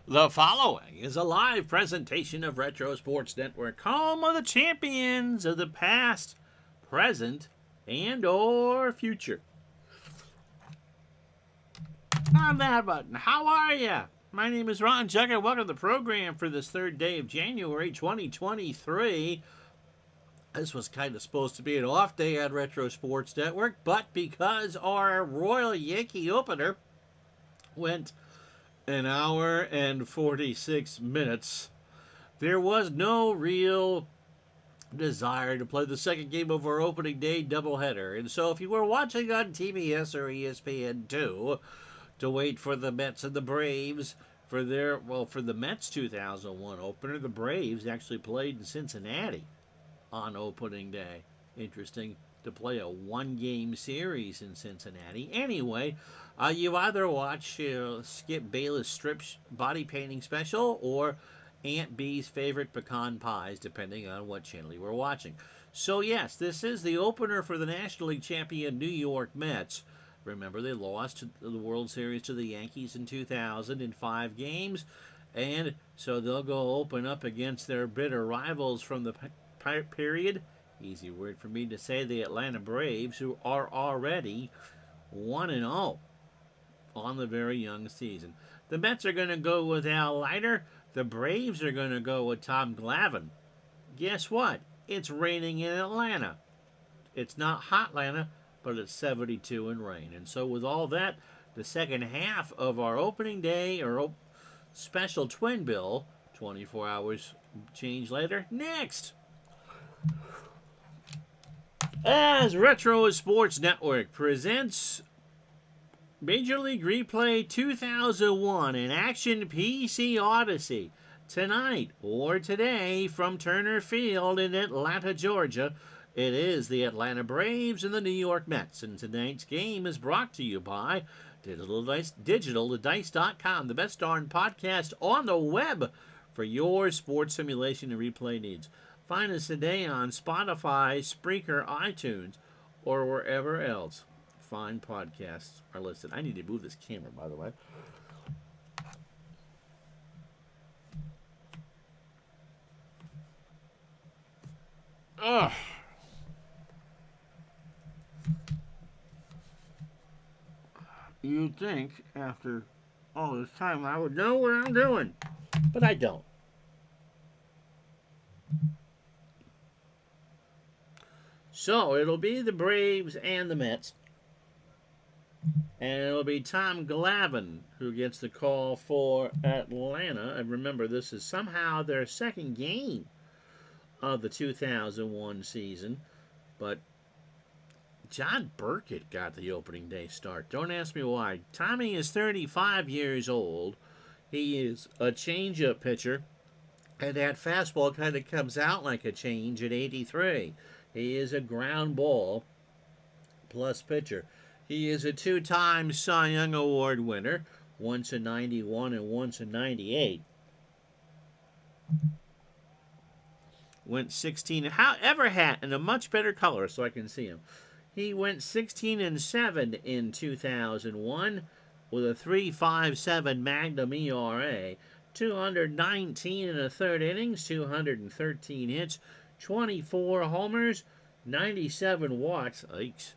The following is a live presentation of Retro Sports Network, home of the champions of the past, present, and or future. On that button, how are ya? My name is Ron Jugger. Welcome to the program for this third day of January 2023. This was kind of supposed to be an off day on Retro Sports Network, but because our Royal Yankee opener went an hour and 46 minutes, there was no real desire to play the second game of our opening day doubleheader. And so if you were watching on TBS or ESPN2 to wait for the Mets and the Braves for the Mets 2001 opener, the Braves actually played in Cincinnati on opening day. Interesting to play a one-game series in Cincinnati. Anyway, you either watch Skip Bayless strip body painting special or Aunt B's favorite pecan pies, depending on what channel you were watching. So yes, this is the opener for the National League champion New York Mets. Remember, they lost the World Series to the Yankees in 2000 in 5 games, and so they'll go open up against their bitter rivals from the period. Easy word for me to say, the Atlanta Braves, who are already 1-0 on the very young season. The Mets are going to go with Al Leiter. The Braves are going to go with Tom Glavine. Guess what? It's raining in Atlanta. It's not hot Atlanta, but it's 72 and rain. And so with all that, the second half of our opening day or special twin bill, 24 hours change later, next. As Retro Sports Network presents Major League Replay 2001 in Action PC Odyssey tonight or today from Turner Field in Atlanta, Georgia, it is the Atlanta Braves and the New York Mets. And tonight's game is brought to you by DigitalTheDice.com, the best darn podcast on the web for your sports simulation and replay needs. Find us today on Spotify, Spreaker, iTunes, or wherever else fine podcasts are listed. I need to move this camera, by the way. Ugh. You'd think after all this time I would know what I'm doing, but I don't. So it'll be the Braves and the Mets. And it'll be Tom Glavine who gets the call for Atlanta. And remember, this is somehow their second game of the 2001 season. But John Burkett got the opening day start. Don't ask me why. Tommy is 35 years old. He is a changeup pitcher. And that fastball kind of comes out like a change at 83. He is a ground ball plus pitcher. He is a 2-time Cy Young Award winner, once in 91 and once in 98. Went 16, however, hat in a much better color so I can see him. He went 16-7 in 2001 with a 3.57 Magnum ERA, 219 and a third innings, 213 hits, 24 homers, 97 walks. Yikes.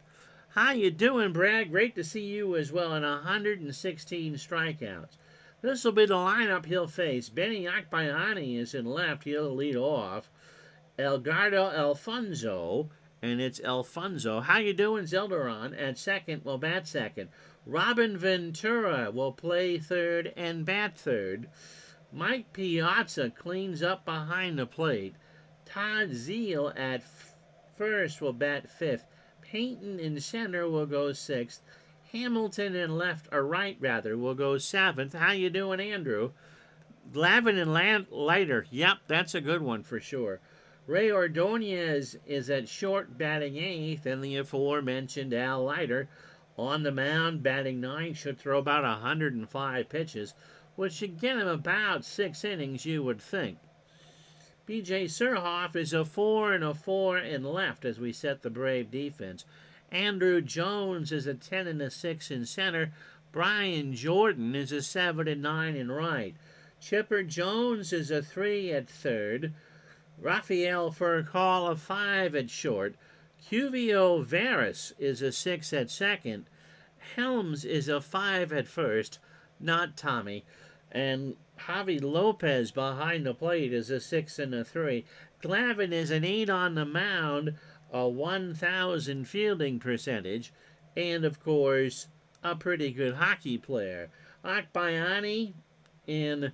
How you doing, Brad? Great to see you as well, and 116 strikeouts. This will be the lineup he'll face. Benny Akbayani is in left. He'll lead off. Edgardo Alfonso, and it's Alfonso. How you doing, Zelderon? At second, will bat second. Robin Ventura will play third and bat third. Mike Piazza cleans up behind the plate. Todd Zeal at first will bat fifth. Payton in center will go sixth. Hamilton in right will go seventh. How you doing, Andrew? Glavine and Leiter. Yep, that's a good one for sure. Ray Ordonez is at short, batting eighth, and the aforementioned Al Leiter on the mound, batting ninth, should throw about 105 pitches, which should get him about 6 innings, you would think. B.J. Surhoff is a 4 and a 4 in left as we set the Brave defense. Andrew Jones is a 10 and a 6 in center. Brian Jordan is a 7 and 9 in right. Chipper Jones is a 3 at third. Raphael for a call of 5 at short. Cuvio Varus is a 6 at second. Helms is a 5 at first, not Tommy. And Javi Lopez behind the plate is a 6 and a 3. Glavin is an 8 on the mound, a 1,000 fielding percentage, and of course, a pretty good hockey player. Akbayani in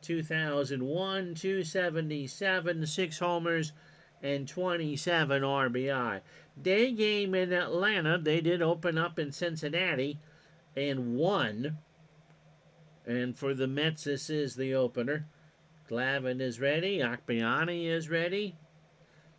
2001, 277, 6 homers, and 27 RBI. Day game in Atlanta, they did open up in Cincinnati and won. And for the Mets, this is the opener. Glavin is ready, Akbayani is ready,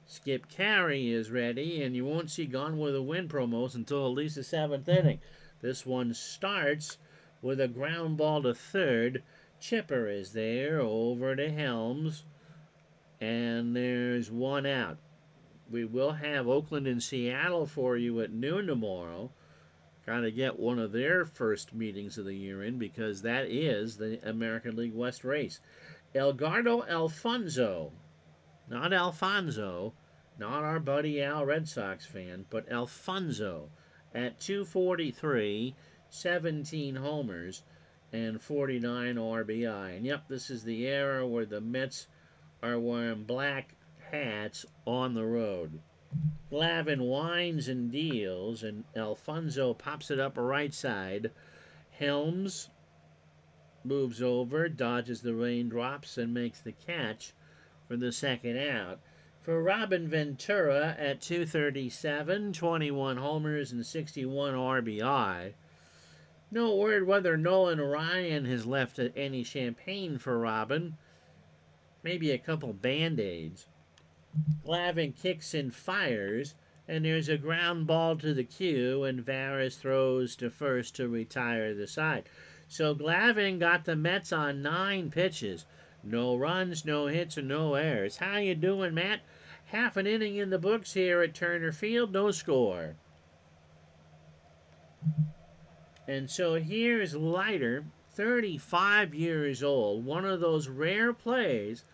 Skip Carey is ready, and you won't see Gone with a Win promos until at least the 7th inning. This one starts with a ground ball to third. Chipper is there over to Helms, and there's one out. We will have Oakland and Seattle for you at noon tomorrow. Got to get one of their first meetings of the year in, because that is the American League West race. Edgardo Alfonzo, not Alfonso, not our buddy Al Red Sox fan, but Alfonzo at 243, 17 homers, and 49 RBI. And yep, this is the era where the Mets are wearing black hats on the road. Glavin winds and deals, and Alfonzo pops it up right side. Helms moves over, dodges the raindrops, and makes the catch for the second out. For Robin Ventura at 237, 21 homers and 61 RBI. No word whether Nolan Ryan has left any champagne for Robin. Maybe a couple Band-Aids. Glavin kicks and fires, and there's a ground ball to the queue, and Varus throws to first to retire the side. So Glavin got the Mets on 9 pitches. No runs, no hits, and no errors. How you doing, Matt? Half an inning in the books here at Turner Field, no score. And so here's Leiter, 35 years old, one of those rare players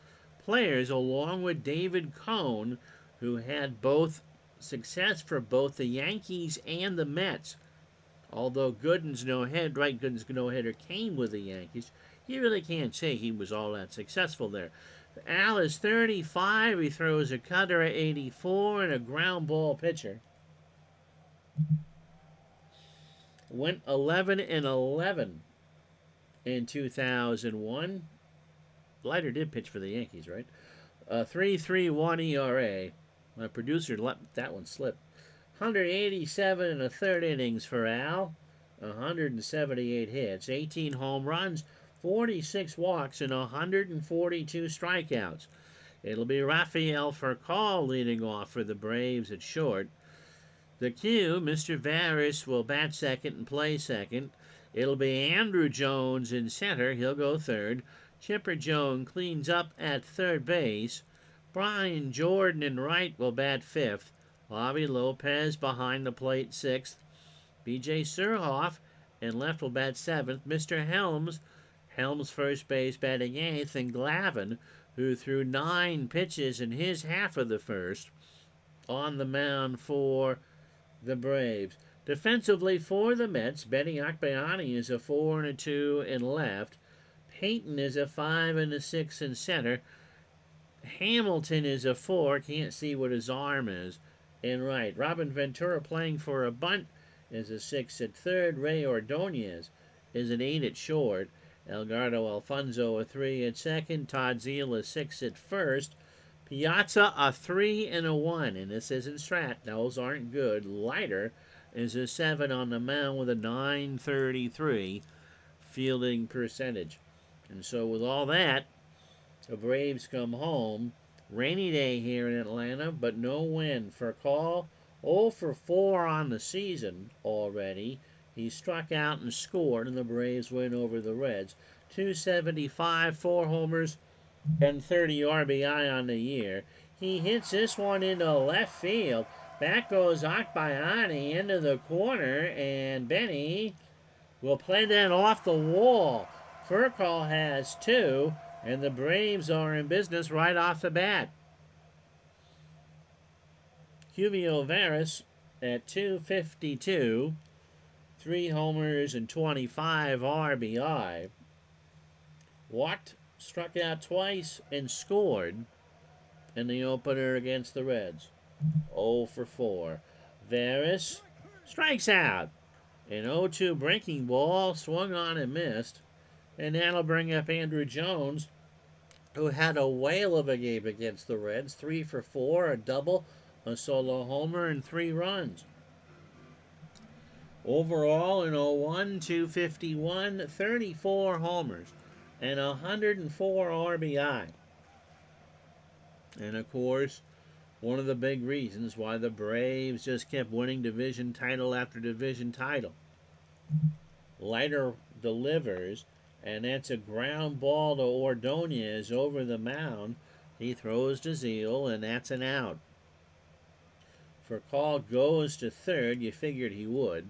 along with David Cone, who had both success for both the Yankees and the Mets. Although Gooden's no-hitter came with the Yankees, you really can't say he was all that successful there. Al is 35. He throws a cutter at 84 and a ground ball pitcher. Went 11 and 11 in 2001. Leiter did pitch for the Yankees, right? 3.31 ERA. My producer let that one slip. 187 and a third innings for Al. 178 hits, 18 home runs, 46 walks, and 142 strikeouts. It'll be Raphael Furcal leading off for the Braves at short. The cue, Mr. Varus will bat second and play second. It'll be Andrew Jones in center. He'll go third. Chipper Jones cleans up at third base. Brian Jordan in right will bat fifth. Javi Lopez behind the plate sixth. B.J. Surhoff in left will bat seventh. Mr. Helms first base batting eighth. And Glavin, who threw 9 pitches in his half of the first, on the mound for the Braves. Defensively for the Mets, Benny Akbayani is a 4 and a 2 in left. Payton is a 5 and a 6 in center. Hamilton is a 4, can't see what his arm is, in right. Robin Ventura playing for a bunt is a 6 at third. Ray Ordonez is an 8 at short. Edgardo Alfonzo a 3 at second. Todd Zeile a 6 at first. Piazza a 3 and a 1, and this isn't Strat. Those aren't good. Leiter is a 7 on the mound with a .933 fielding percentage. And so with all that, the Braves come home. Rainy day here in Atlanta, but no win. For Call, 0 for 4 on the season already. He struck out and scored, and the Braves win over the Reds. 275, 4 homers, and 30 RBI on the year. He hits this one into left field. Back goes Akbayani into the corner, and Benny will play that off the wall. Furcall has 2, and the Braves are in business right off the bat. Julio Veras at 252, 3 homers and 25 RBI. Watt struck out twice and scored in the opener against the Reds. 0 for 4. Veras strikes out. An 0-2 breaking ball swung on and missed. And that'll bring up Andrew Jones, who had a whale of a game against the Reds. 3 for 4, a double, a solo homer, and 3 runs. Overall in 01, 251, 34 homers, and 104 RBI. And of course, one of the big reasons why the Braves just kept winning division title after division title. Leiter delivers, and that's a ground ball to Ordonez over the mound. He throws to Zeal, and that's an out. Furcall goes to third. You figured he would.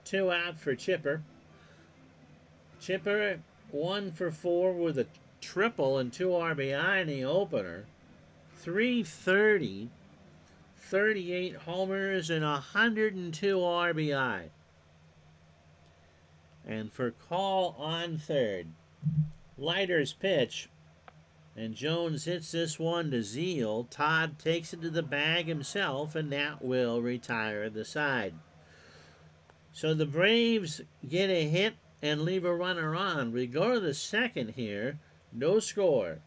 2 out for Chipper. Chipper 1 for 4 with a triple and 2 RBI in the opener. 330, 38 homers, and 102 RBI. And Furcall on third. Leiter's pitch, and Jones hits this one to Zeal. Todd takes it to the bag himself, and that will retire the side. So the Braves get a hit and leave a runner on. We go to the second here, no score.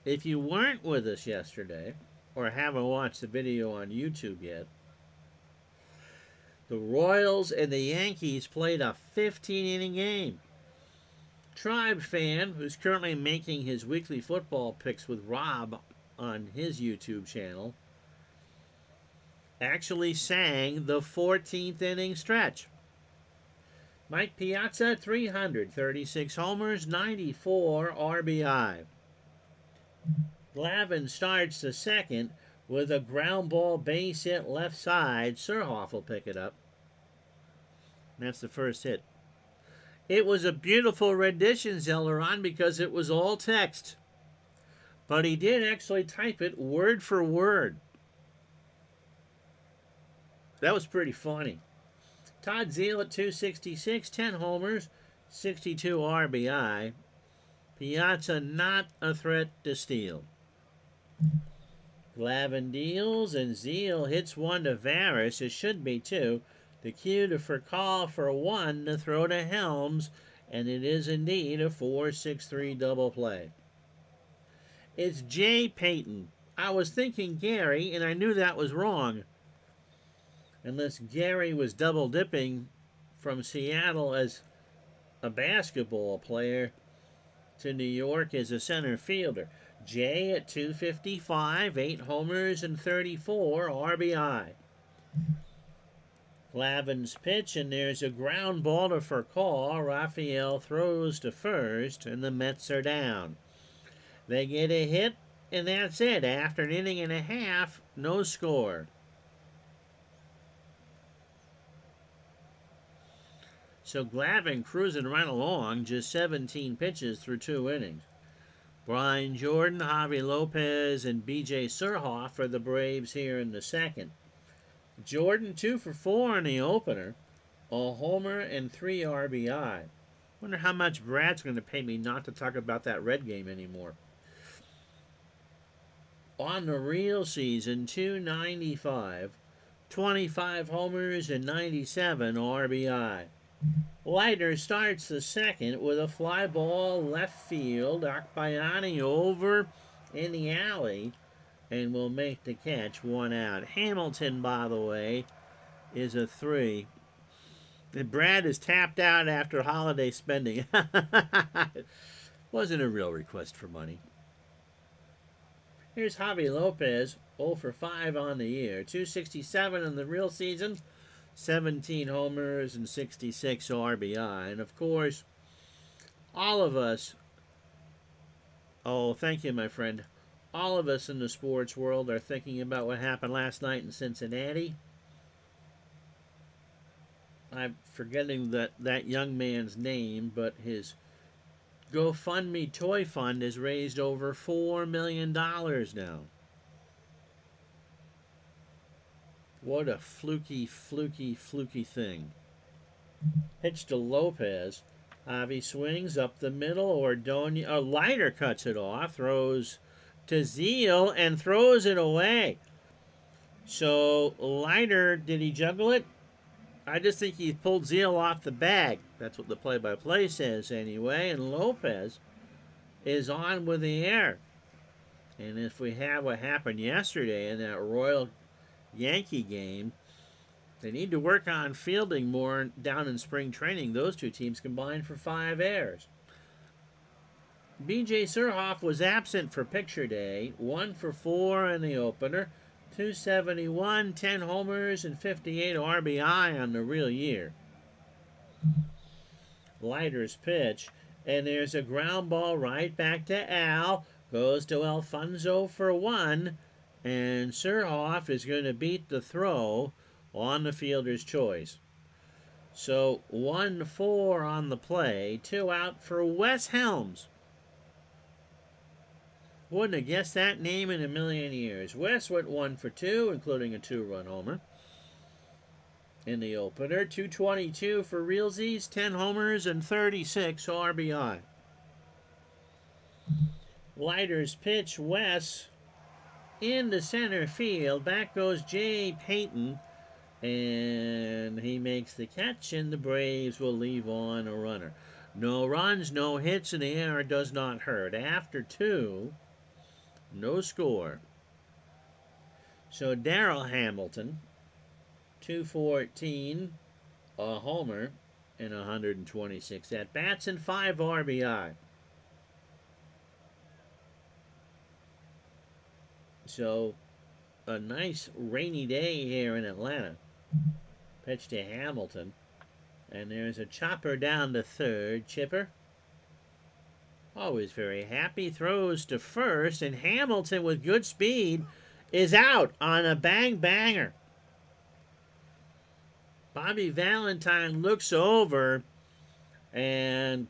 If you weren't with us yesterday, or haven't watched the video on YouTube yet, the Royals and the Yankees played a 15-inning game. Tribe Fan, who's currently making his weekly football picks with Rob on his YouTube channel, actually sang the 14th inning stretch. Mike Piazza, 336 homers, 94 RBI. Glavine starts the second with a ground ball base hit left side. Surhoff will pick it up. That's the first hit. It was a beautiful rendition, Zelleron, because it was all text. But he did actually type it word for word. That was pretty funny. Todd Zeal at 266, 10 homers, 62 RBI. Piazza not a threat to steal. Glavine deals, and Zeal hits one to Veras. It should be 2. The cue to Furcall for 1 to throw to Helms, and it is indeed a 4-6-3 double play. It's Jay Payton. I was thinking Gary, and I knew that was wrong. Unless Gary was double dipping from Seattle as a basketball player to New York as a center fielder. Jay at 255, 8 homers and 34 RBI. Glavine's pitch, and there's a ground ball to Furcall. Raphael throws to first, and the Mets are down. They get a hit, and that's it. After an inning and a half, no score. So Glavine cruising right along, just 17 pitches through 2 innings. Brian Jordan, Javi Lopez, and B.J. Surhoff for the Braves here in the second. Jordan 2 for 4 in the opener, a homer and 3 RBI. Wonder how much Brad's going to pay me not to talk about that Red game anymore. On the real season, 295, 25 homers and 97 RBI. Leiter starts the second with a fly ball left field. Akbayani over in the alley and will make the catch. 1 out. Hamilton, by the way, is a 3. And Brad is tapped out after holiday spending. Wasn't a real request for money. Here's Javi Lopez, 0 for 5 on the year. 267 in the real season. 17 homers and 66 RBI. And, of course, all of us, oh, thank you, my friend, all of us in the sports world are thinking about what happened last night in Cincinnati. I'm forgetting that young man's name, but his GoFundMe toy fund has raised over $4 million now. What a fluky thing. Pitch to Lopez. Javi swings up the middle. Ordonez, Leiter cuts it off. Throws to Zeal and throws it away. So Leiter, did he juggle it? I just think he pulled Zeal off the bag. That's what the play-by-play says anyway. And Lopez is on with the air. And if we have what happened yesterday in that Royal Yankee game, they need to work on fielding more down in spring training. Those two teams combined for 5 errors. B.J. Surhoff was absent for picture day. 1 for 4 in the opener. 271, 10 homers, and 58 RBI on the real year. Leiter's pitch. And there's a ground ball right back to Al. Goes to Alfonso for 1. And Surhoff is going to beat the throw on the fielder's choice. So 1-4 on the play. 2 out for Wes Helms. Wouldn't have guessed that name in a million years. Wes went 1 for 2, including a 2-run homer. In the opener, 222 for realsies, 10 homers, and 36 RBI. Leiter's pitch, Wes, into center field. Back goes Jay Payton, and he makes the catch, and the Braves will leave on a runner. No runs, no hits, and the error does not hurt. After 2, no score. So Darryl Hamilton, 214, a homer, and 126 at-bats, and 5 RBI. So a nice rainy day here in Atlanta. Pitch to Hamilton. And there's a chopper down to third. Chipper. Always very happy. Throws to first. And Hamilton, with good speed, is out on a bang-banger. Bobby Valentine looks over. And,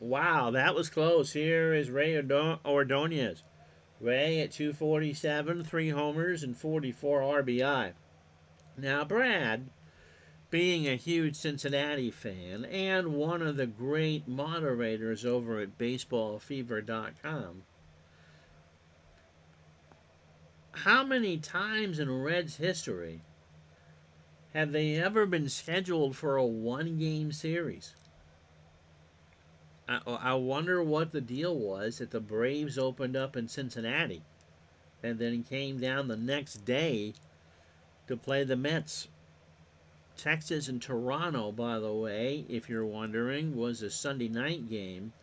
wow, that was close. Here is Ray Ordonez. Ray at 247, 3 homers, and 44 RBI. Now, Brad, being a huge Cincinnati fan and one of the great moderators over at baseballfever.com, how many times in Reds history have they ever been scheduled for a 1-game series? I wonder what the deal was that the Braves opened up in Cincinnati and then came down the next day to play the Mets. Texas and Toronto, by the way, if you're wondering, was a Sunday night game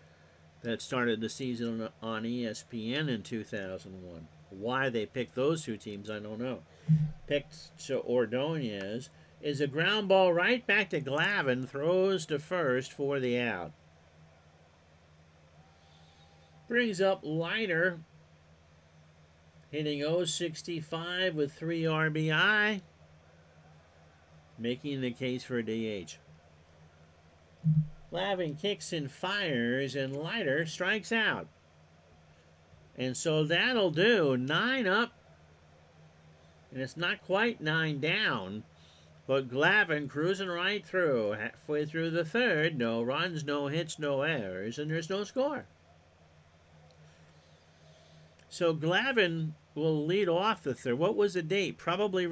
that started the season on ESPN in 2001. Why they picked those two teams, I don't know. Picked to Ordonez is a ground ball right back to Glavine, throws to first for the out. Brings up Leiter, hitting .065 with 3 RBI, making the case for a DH. Glavine kicks and fires, and Leiter strikes out. And so that'll do. 9 up, and it's not quite 9 down, but Glavine cruising right through. Halfway through the third, no runs, no hits, no errors, and there's no score. So Glavine will lead off the third. What was the date? Probably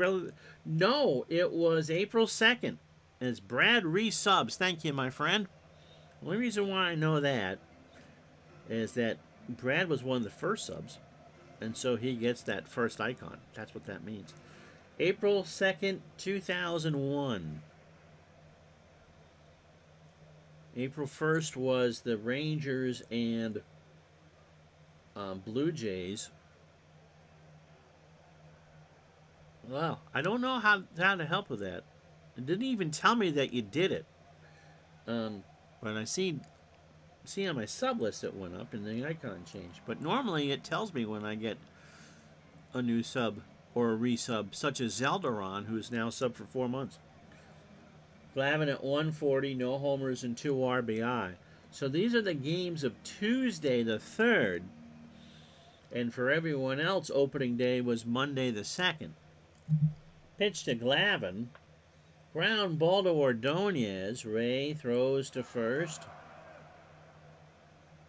no, it was April 2nd. As Brad resubs. Thank you, my friend. The only reason why I know that is that Brad was one of the first subs, and so he gets that first icon. That's what that means. April 2nd, 2001. April 1st was the Rangers and Blue Jays. Well, I don't know how to help with that. It didn't even tell me that you did it. But I see on my sub list it went up and the icon changed. But normally it tells me when I get a new sub or a resub, such as Zeldaron, who's now sub for 4 months. Glavine at 140, no homers and 2 RBI. So these are the games of Tuesday the 3rd. And for everyone else, opening day was Monday the 2nd. Pitch to Glavine. Ground ball to Ordonez. Ray throws to first.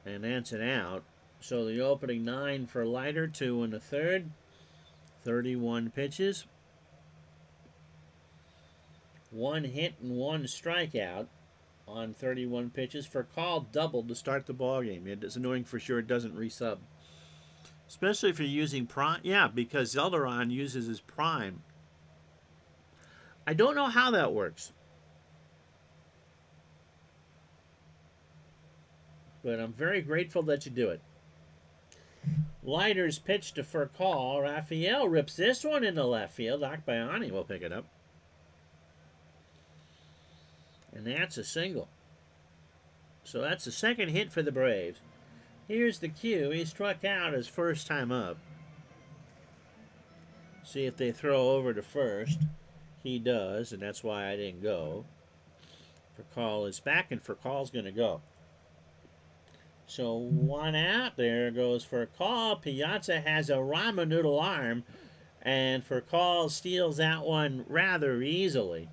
And that's an out. So the opening 9 for Leiter, 2 in the 3rd. 31 pitches. 1 hit and 1 strikeout on 31 pitches. For call doubled to start the ballgame. It's annoying for sure it doesn't resub. Especially if you're using prime. Yeah, because Zeldaron uses his prime. I don't know how that works. But I'm very grateful that you do it. Leiter's pitch to Furcal. Raphael rips this one into left field. Akbayani will pick it up. And that's a single. So that's the second hit for the Braves. Here's the cue. He struck out his first time up. See if they throw over to first. He does, and that's why I didn't go. Furcal is back, and Furcal's going to go. So 1 out. There goes Furcal. Piazza has a ramen noodle arm, and Furcal steals that one rather easily.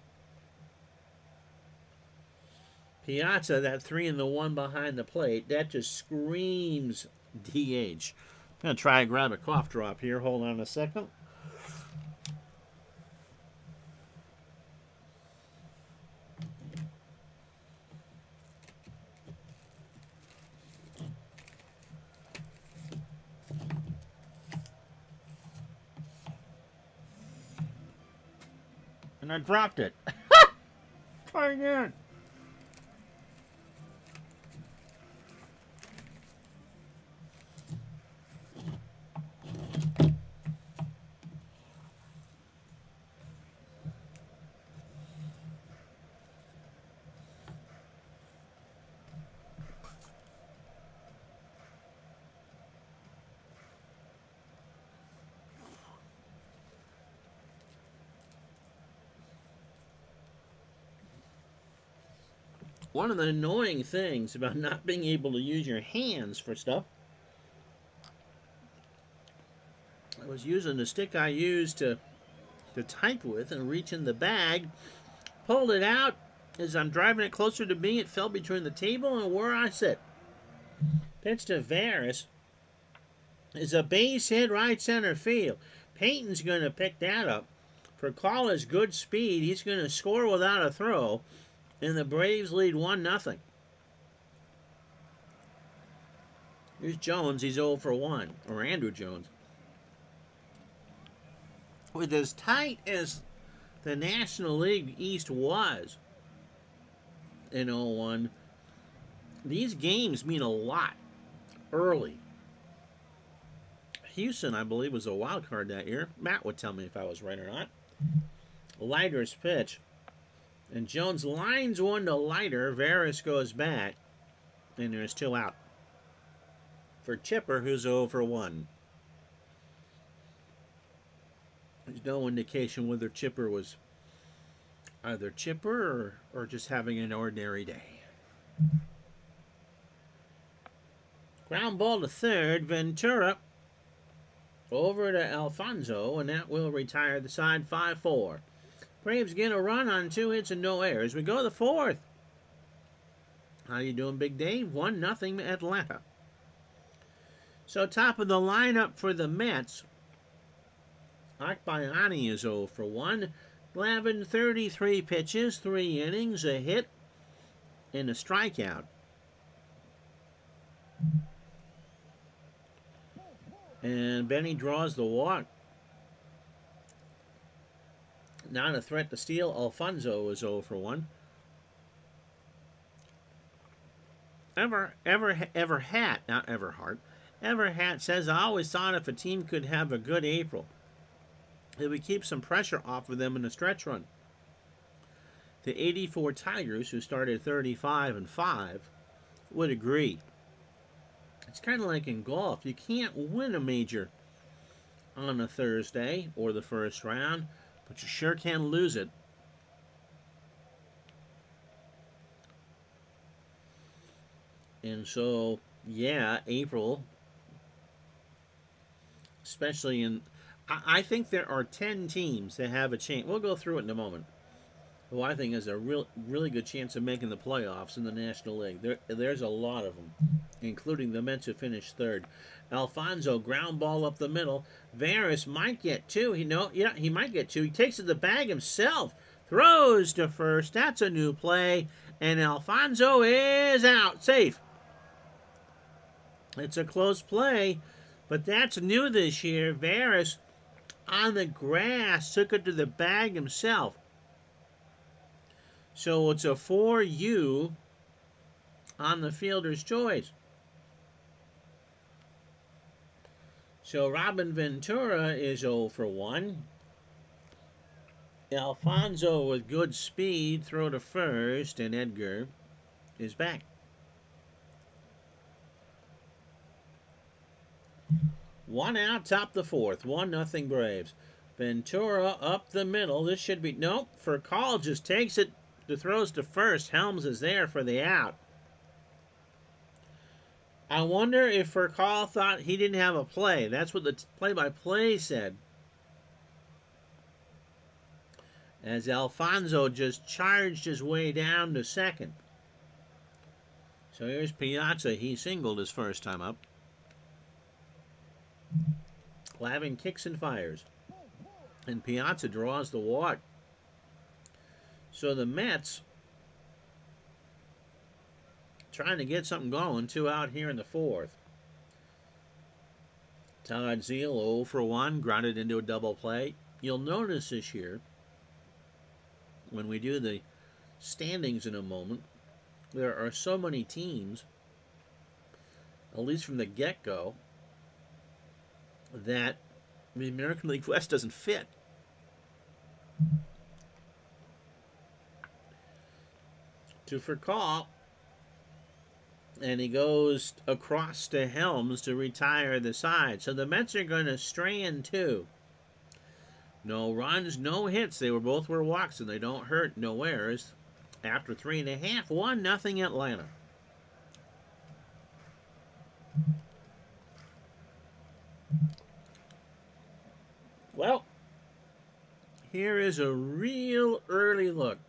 Piazza, that 3 and the 1 behind the plate, that just screams DH. I'm going to try and grab a cough drop here. Hold on a second. And I dropped it. Try again. One of the annoying things about not being able to use your hands for stuff, I was using the stick I used to type with and reach in the bag, pulled it out. As I'm driving it closer to me, it fell between the table and where I sit. Pitch to Varys is a base hit right center field. Payton's going to pick that up. For Calla's good speed, he's going to score without a throw. And the Braves lead 1-0. Here's Jones. He's 0 for 1. Or Andrew Jones. With as tight as the National League East was in 0-1, these games mean a lot early. Houston, I believe, was a wild card that year. Matt would tell me if I was right or not. Leiter's pitch. And Jones lines one to Leiter. Varys goes back. And there's 2 out. For Chipper, who's 0 for 1. There's no indication whether Chipper was either chipper or just having an ordinary day. Ground ball to third. Ventura over to Alfonso, and that will retire the side 5-4. Braves get a run on 2 hits and no errors. We go to the 4th. How you doing, Big Dave? 1-0 Atlanta. So top of the lineup for the Mets. Akbayani is 0 for 1. Glavine, 33 pitches, 3 innings, a hit, and a strikeout. And Benny draws the walk. Not a threat to steal. Alfonso is 0 for 1. Everhat says, I always thought if a team could have a good April, it would keep some pressure off of them in the stretch run. The 84 Tigers, who started 35-5, would agree. It's kind of like in golf. You can't win a major on a Thursday or the first round, but you sure can lose it. And so, yeah, April, especially in. I think there are 10 teams that have a chance. We'll go through it in a moment. Who I think has a really good chance of making the playoffs in the National League. There's a lot of them, including the Mets who finished third. Alfonso ground ball up the middle. Varys might get two. He might get two. He takes it to the bag himself. Throws to first. That's a new play, and Alfonso is out, safe. It's a close play, but that's new this year. Varys on the grass took it to the bag himself. So it's a 4U on the fielder's choice. So Robin Ventura is 0 for 1. Alfonso with good speed, throw to first, and Edgar is back. 1 out, top the fourth. 1-0 Braves. Ventura up the middle. This should be... Nope. Furcal just takes it. The throws to first. Helms is there for the out. I wonder if Furcal thought he didn't have a play. That's what the play-by-play said. As Alfonso just charged his way down to second. So here's Piazza. He singled his first time up. Glavine kicks and fires. And Piazza draws the walk. So the Mets trying to get something going. 2 out here in the fourth. Todd Zeile 0 for 1. Grounded into a double play. You'll notice this year, when we do the standings in a moment, there are so many teams, at least from the get-go, that the American League West doesn't fit. To Furcal, and he goes across to Helms to retire the side. So the Mets are going to strand 2. No runs, no hits. They both were walks, and they don't hurt. No errors. After 3.5, 1-0 Atlanta. Well, here is a real early look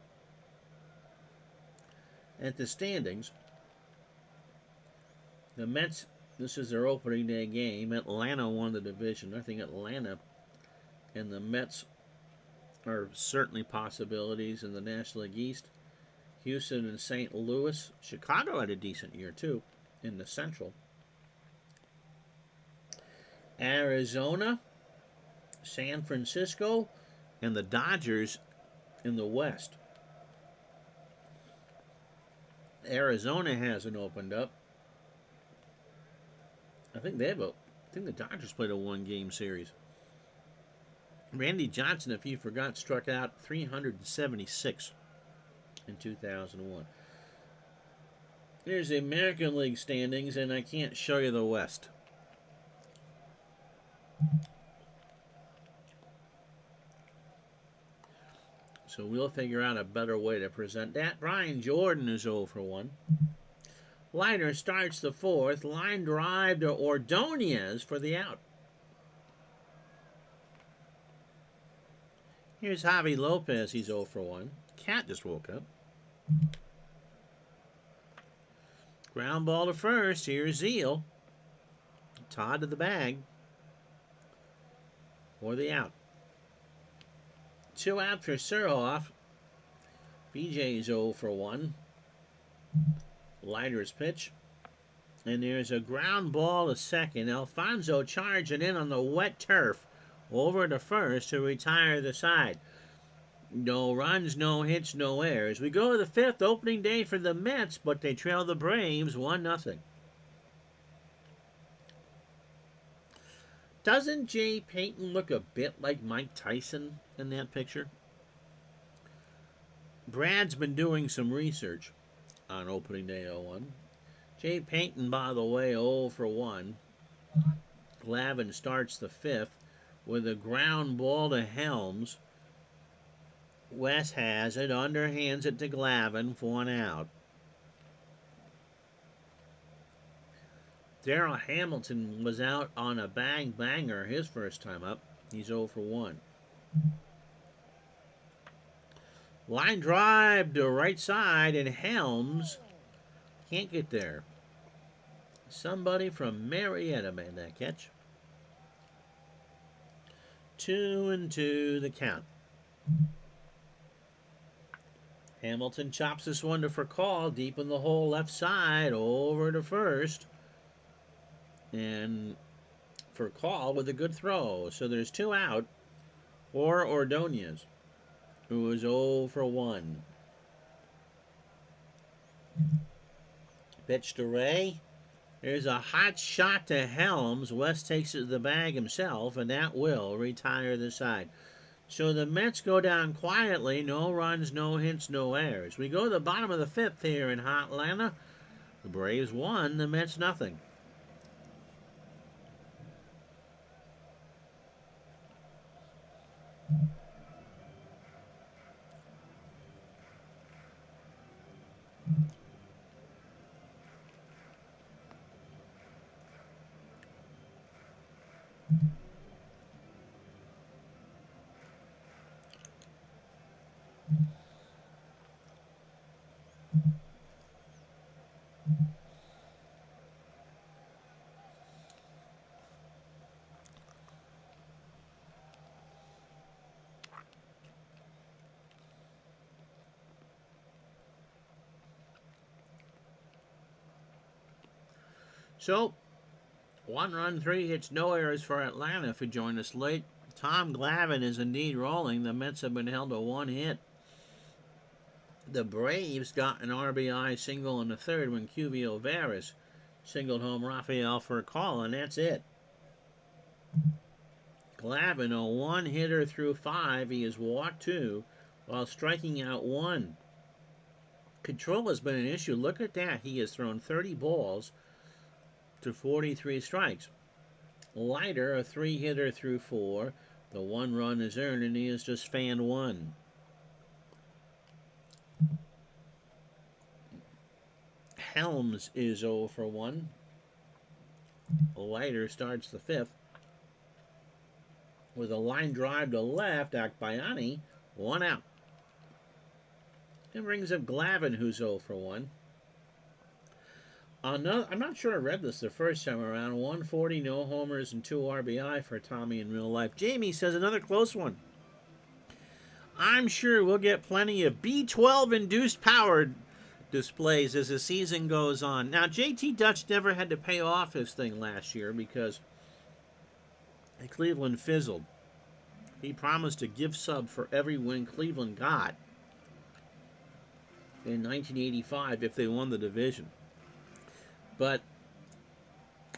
at the standings. The Mets, this is their opening day game. Atlanta won the division. I think Atlanta and the Mets are certainly possibilities in the National League East. Houston and St. Louis. Chicago had a decent year, too, in the Central. Arizona, San Francisco, and the Dodgers in the West. Arizona hasn't opened up. I think the Dodgers played a 1-game series. Randy Johnson, if you forgot, struck out 376 in 2001. Here's the American League standings, and I can't show you the West. So we'll figure out a better way to present that. Brian Jordan is 0 for 1. Leiter starts the fourth. Line drive to Ordonez for the out. Here's Javi Lopez. He's 0 for 1. Cat just woke up. Ground ball to first. Here's Zeile. Todd to the bag for the out. 2 out for Surhoff. BJ's 0 for 1. Leiter's pitch. And there's a ground ball to second. Alfonso charging in on the wet turf over to first to retire the side. No runs, no hits, no errors. We go to the fifth, opening day for the Mets, but they trail the Braves 1-0. Doesn't Jay Payton look a bit like Mike Tyson in that picture? Brad's been doing some research on opening day 0-1. Jay Payton, by the way, 0 for 1. Glavine starts the fifth with a ground ball to Helms. Wes has it, underhands it to Glavine for 1 out. Darrell Hamilton was out on a bang banger his first time up. He's 0 for 1. Line drive to right side, and Helms can't get there. Somebody from Marietta made that catch. 2-2 the count. Hamilton chops this one to Furcall deep in the hole left side over to first. And Furcall with a good throw. So there's 2 out for Ordonez, who was 0 for 1. Pitch to Ray. There's a hot shot to Helms. West takes it to the bag himself, and that will retire the side. So the Mets go down quietly. No runs, no hits, no errors. We go to the bottom of the 5th here in Atlanta. The Braves won, the Mets nothing. So, 1 run, 3 hits, no errors for Atlanta. If you joined us late, Tom Glavine is indeed rolling. The Mets have been held to 1 hit. The Braves got an RBI single in the 3rd when Cuvio Veras singled home Rafael Furcall, and that's it. Glavine, a 1-hitter through 5. He has walked 2 while striking out 1. Control has been an issue. Look at that. He has thrown 30 balls to 43 strikes. Leiter, a 3-hitter through 4. The 1 run is earned, and he has just fanned 1. Helms is 0 for 1. Leiter starts the 5th with a line drive to left. Akbayani, 1 out. It brings up Glavine, who's 0 for 1. I'm not sure I read this the first time around. 140, no homers, and 2 RBI for Tommy in real life. Jamie says another close one. I'm sure we'll get plenty of B12-induced power displays as the season goes on. Now, JT Dutch never had to pay off his thing last year because Cleveland fizzled. He promised a gift sub for every win Cleveland got in 1985 if they won the division. But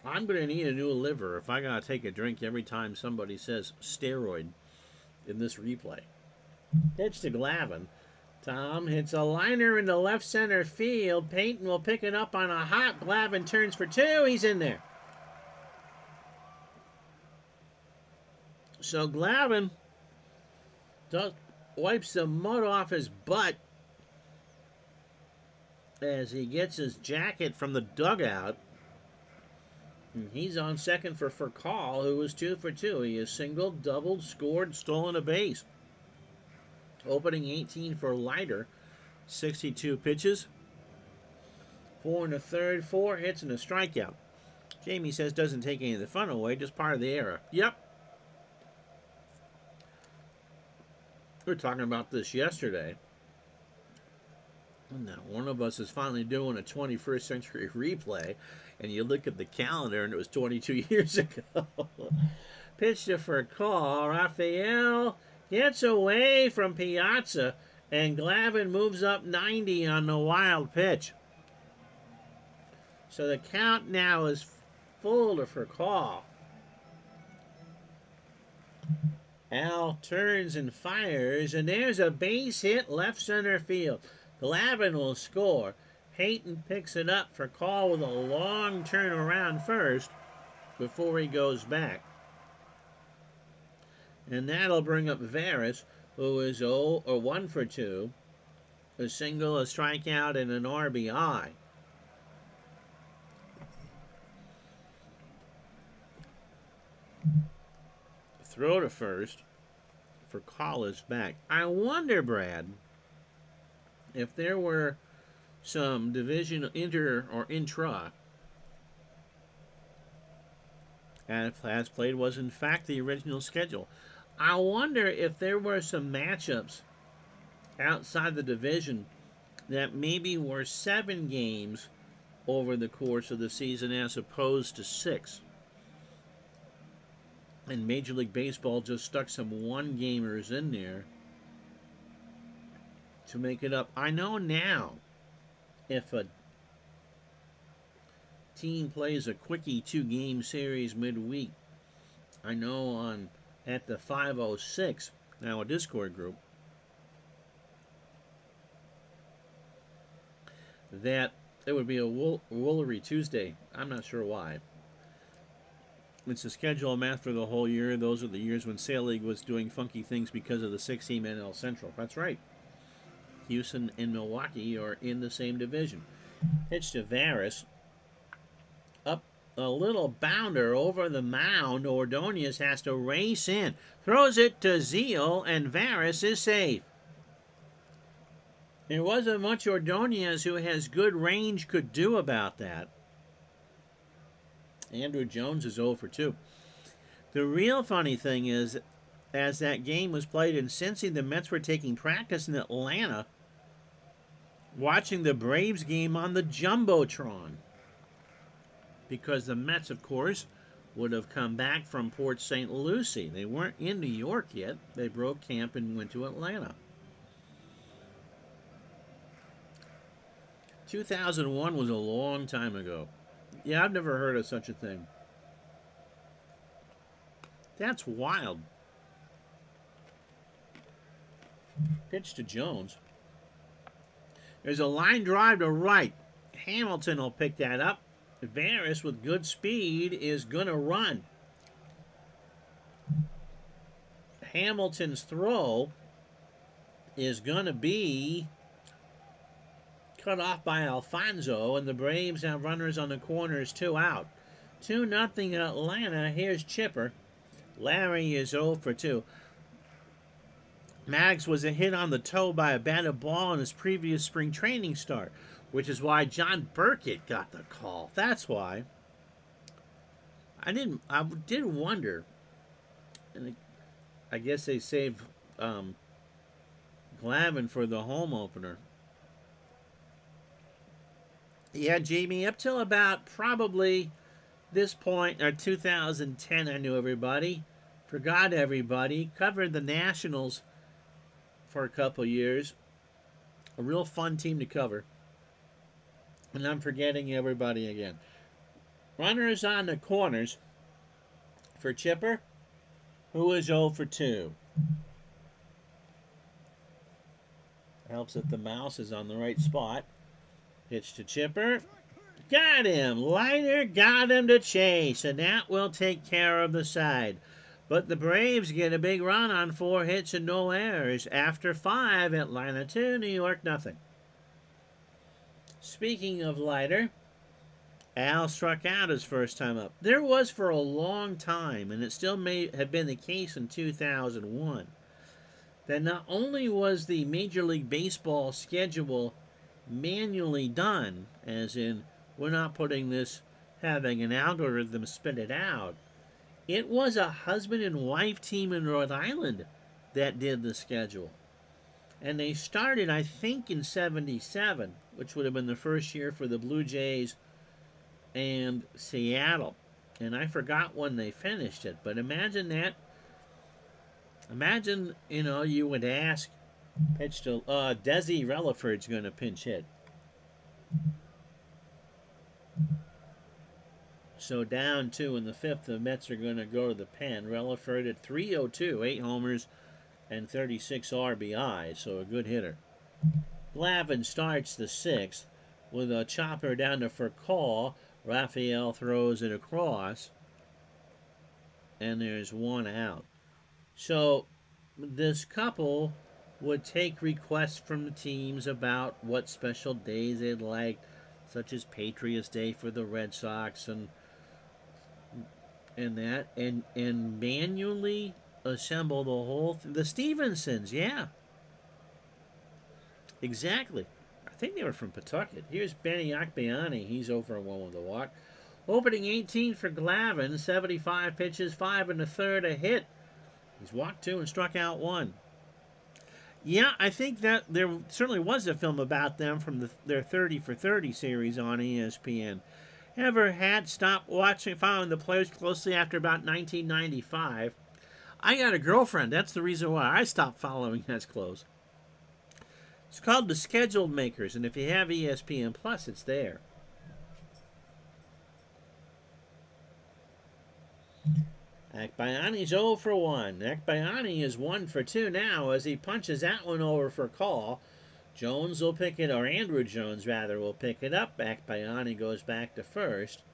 I'm going to need a new liver if I got to take a drink every time somebody says steroid in this replay. Pitch to Glavine. Tom hits a liner into left center field. Payton will pick it up on a hop. Glavine turns for 2. He's in there. So Glavine wipes the mud off his butt as he gets his jacket from the dugout. And he's on second for Furcall, who was 2 for 2. He has singled, doubled, scored, stolen a base. Opening 18 for Leiter. 62 pitches. 4 1/3, 4 hits, and a strikeout. Jamie says doesn't take any of the fun away, just part of the era. Yep. We were talking about this yesterday. Now, one of us is finally doing a 21st century replay, and you look at the calendar, and it was 22 years ago. Pitch to Furcall. Rafael gets away from Piazza, and Glavine moves up 90 on the wild pitch. So the count now is full to Furcall. Al turns and fires, and there's a base hit left center field. Glavine will score. Payton picks it up for Call with a long turnaround first before he goes back. And that'll bring up Veras, who is 1 for 2. A single, a strikeout, and an RBI. throw to first for call is back. I wonder, Brad, if there were some division inter or intra as played was in fact the original schedule. I wonder if there were some matchups outside the division that maybe were 7 games over the course of the season as opposed to 6. And Major League Baseball just stuck some 1-gamers in there to make it up. I know now if a team plays a quickie 2-game series midweek, I know at the 506, now a Discord group, that it would be a Woolery Tuesday. I'm not sure why. It's a schedule math for the whole year. Those are the years when Sale League was doing funky things because of the 6-team NL Central. That's right. Houston and Milwaukee are in the same division. Pitch to Varys. Up a little bounder over the mound. Ordonez has to race in. Throws it to Zeal, and Varys is safe. There wasn't much Ordonez, who has good range, could do about that. Andrew Jones is 0 for 2. The real funny thing is, as that game was played in Cincy, the Mets were taking practice in Atlanta, watching the Braves game on the Jumbotron. Because the Mets, of course, would have come back from Port St. Lucie. They weren't in New York yet. They broke camp and went to Atlanta. 2001 was a long time ago. Yeah, I've never heard of such a thing. That's wild. Pitch to Jones. There's a line drive to right. Hamilton will pick that up. Varys, with good speed, is going to run. Hamilton's throw is going to be cut off by Alfonso, and the Braves have runners on the corners, 2 out. 2-0 Atlanta. Here's Chipper. Larry is 0 for 2. Mags was a hit on the toe by a batted ball in his previous spring training start, which is why John Burkett got the call. That's why. I did wonder, and I guess they saved Glavin for the home opener. Yeah, Jamie, up till about probably this point, or 2010, I knew everybody, forgot everybody, covered the Nationals for a couple years. A real fun team to cover. And I'm forgetting everybody again. Runners on the corners for Chipper, who is 0 for 2. Helps that the mouse is on the right spot. Pitch to Chipper. Got him. Leiter got him to chase, and that will take care of the side. But the Braves get a big run on 4 hits and no errors. After 5, Atlanta 2, New York 0. Speaking of Leiter, Al struck out his first time up. There was for a long time, and it still may have been the case in 2001, that not only was the Major League Baseball schedule manually done, as in we're not putting this, having an algorithm spit it out, it was a husband and wife team in Rhode Island that did the schedule. And they started, I think, in 77, which would have been the first year for the Blue Jays and Seattle. And I forgot when they finished it, but imagine that. Imagine, you would ask, pitch to Desi Relaford's going to pinch hit. So down 2 in the 5th, the Mets are going to go to the pen. Relaford at 302, 8 homers and 36 RBI, so a good hitter. Glavin starts the 6th with a chopper down to Furcal. Raphael throws it across, and there's 1 out. So this couple would take requests from the teams about what special days they'd like, such as Patriots Day for the Red Sox and manually assemble the whole the Stevensons, yeah. Exactly. I think they were from Pawtucket. Here's Benny Akbayani. He's over 1 with a walk. Opening 18 for Glavin. 75 pitches, 5 and a third, a hit. He's walked 2 and struck out 1. Yeah, I think that there certainly was a film about them from their 30 for 30 series on ESPN. Ever had stopped following the players closely after about 1995? I got a girlfriend. That's the reason why I stopped following as close. It's called The Scheduled Makers, and if you have ESPN Plus, it's there. Akbayani's 0 for 1. Akbayani is 1 for 2 now as he punches that one over for call. Jones will pick it, or Andrew Jones rather, will pick it up. Akbayani goes back to first.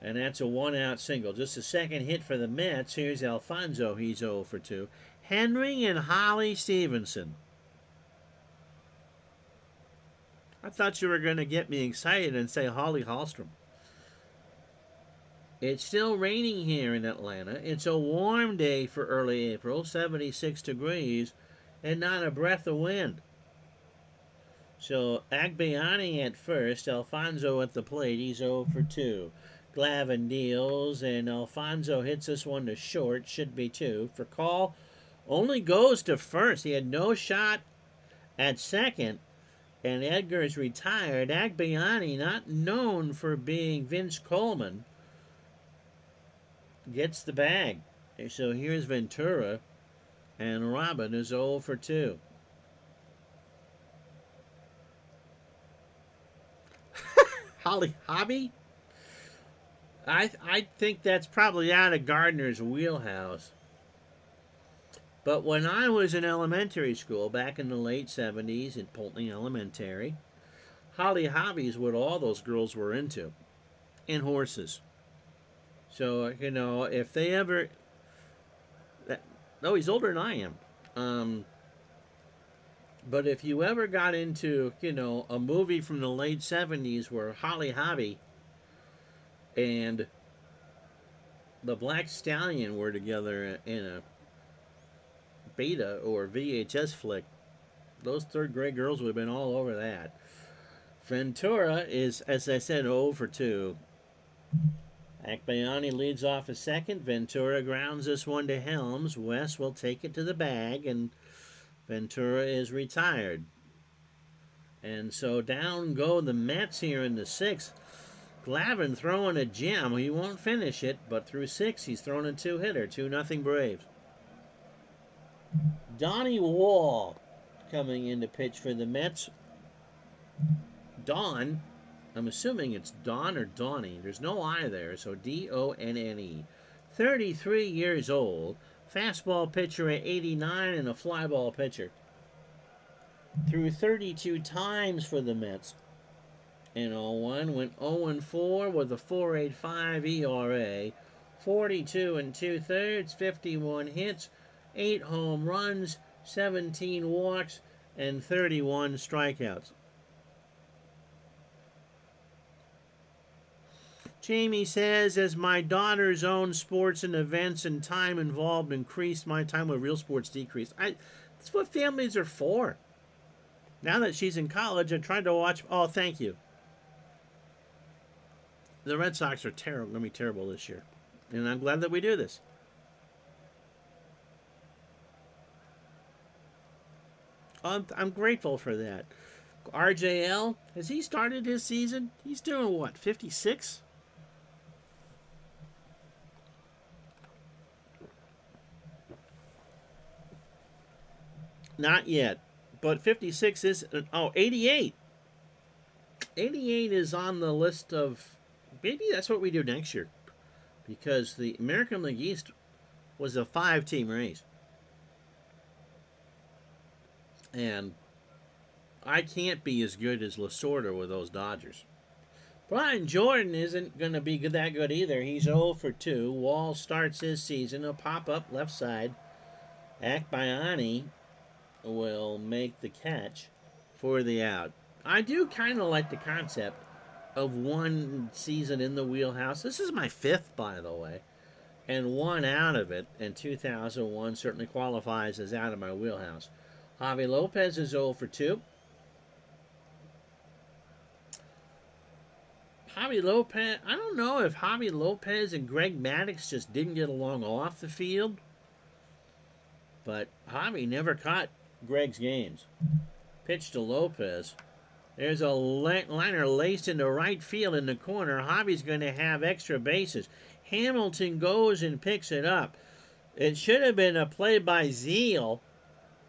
And that's a 1-out single. Just a second hit for the Mets. Here's Alfonso. He's 0 for 2. Henry and Holly Stevenson. I thought you were going to get me excited and say Holly Hallstrom. It's still raining here in Atlanta. It's a warm day for early April, 76 degrees, and not a breath of wind. So Akbayani at first, Alfonso at the plate. He's 0 for 2. Glavin deals, and Alfonso hits this one to short. Should be 2. For call, only goes to first. He had no shot at second. And Edgar's retired. Akbayani, not known for being Vince Coleman, gets the bag. So here's Ventura, and Robin is 0 for 2. Holly Hobby? I think that's probably out of Gardner's wheelhouse. But when I was in elementary school, back in the late 70s at Polteny Elementary, Holly Hobby is what all those girls were into. And horses. So, you know, if they ever... he's older than I am. But if you ever got into, you know, a movie from the late 70s where Holly Hobby and the Black Stallion were together in a beta or VHS flick, those third grade girls would have been all over that. Ventura is, as I said, 0 for 2. Akbayani leads off a second. Ventura grounds this one to Helms. West will take it to the bag, and Ventura is retired. And so down go the Mets here in the 6th. Glavin throwing a gem. He won't finish it, but through 6 he's thrown a 2-hitter. 2-0 Braves. Donnie Wall coming in to pitch for the Mets. Don, I'm assuming it's Don or Donnie. There's no I there, so D-O-N-N-E. 33 years old. Fastball pitcher at 89 and a fly ball pitcher. Threw 32 times for the Mets. In 0-1, went 0-4 with a 4.85 ERA. 42 2/3, 51 hits, 8 home runs, 17 walks, and 31 strikeouts. Jamie says, as my daughter's own sports and events and time involved increased, my time with real sports decreased. That's what families are for. Now that she's in college, I tried to watch... Oh, thank you. The Red Sox are terrible. Going to be terrible this year. And I'm glad that we do this. I'm grateful for that. RJL, has he started his season? He's doing what, 56? Not yet. But 56 is... 88. 88 is on the list of... Maybe that's what we do next year. Because the American League East was a 5-team race. And I can't be as good as Lasorda with those Dodgers. Brian Jordan isn't going to be that good either. He's 0 for 2. Wall starts his season. A pop-up left side. Akbayani will make the catch for the out. I do kind of like the concept of one season in the wheelhouse. This is my 5th, by the way. and one out of it in 2001 certainly qualifies as out of my wheelhouse. Javi Lopez is 0 for 2. Javi Lopez, I don't know if Javi Lopez and Greg Maddux just didn't get along off the field, but Javi never caught Greg's games. Pitch to Lopez. There's a liner laced into right field in the corner. Javi's going to have extra bases. Hamilton goes and picks it up. It should have been a play by Zeal.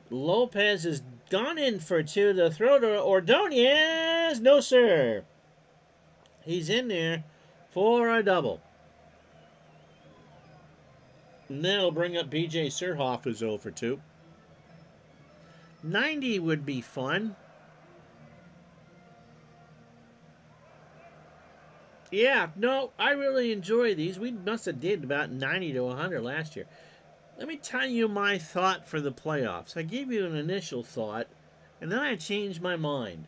Lopez has gone in for 2. The throw to Ordonez. No, sir. He's in there for a double. And that'll bring up B.J. Surhoff, who's 0 for 2. 90 would be fun. Yeah, no, I really enjoy these. We must have did about 90 to 100 last year. Let me tell you my thought for the playoffs. I gave you an initial thought, and then I changed my mind.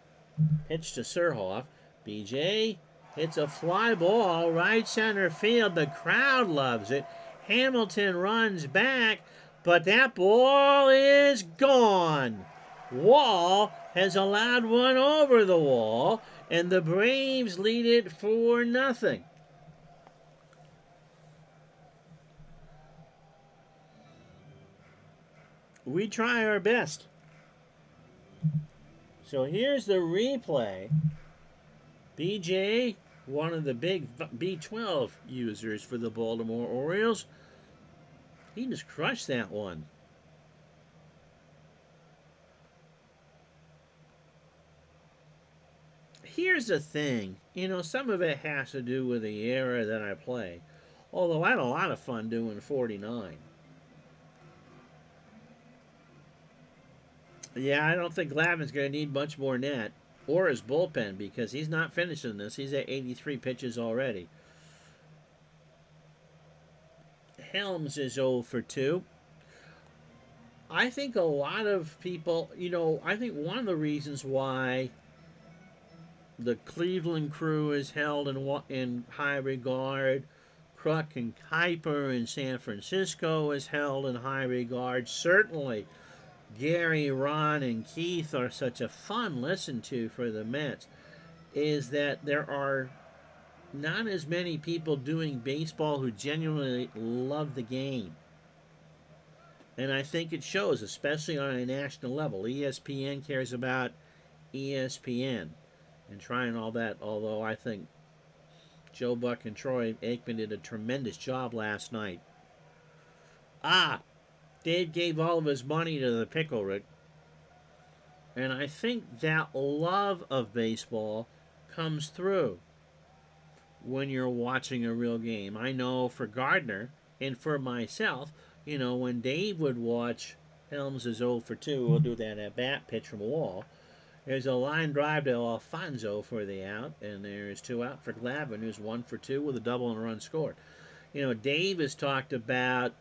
Pitch to Surhoff. B.J. hits a fly ball, right center field. The crowd loves it. Hamilton runs back, but that ball is gone. Wall has allowed one over the wall, and the Braves lead it 4-0. We try our best. So here's the replay. BJ, one of the big B12 users for the Baltimore Orioles, he just crushed that one. Here's the thing, you know, some of it has to do with the era that I play. Although I had a lot of fun doing 49. Yeah, I don't think Glavin's going to need much more than that. Or his bullpen, because he's not finishing this. He's at 83 pitches already. Helms is 0 for 2. I think a lot of people, you know, I think one of the reasons why the Cleveland crew is held in high regard, Kruk and Kuiper in San Francisco is held in high regard. Certainly, Gary, Ron, and Keith are such a fun listen to for the Mets, is that there are not as many people doing baseball who genuinely love the game. And I think it shows, especially on a national level. ESPN cares about ESPN and trying all that, although I think Joe Buck and Troy Aikman did a tremendous job last night. Dave gave all of his money to the Pickle Rick. And I think that love of baseball comes through when you're watching a real game. I know for Gardner and for myself, you know, when Dave would watch Helms is 0 for 2, we'll do that at bat, pitch from Wall. There's a line drive to Alfonso for the out, and there's 2 out for Glavin, who's 1 for 2 with a double and a run scored. You know, Dave has talked about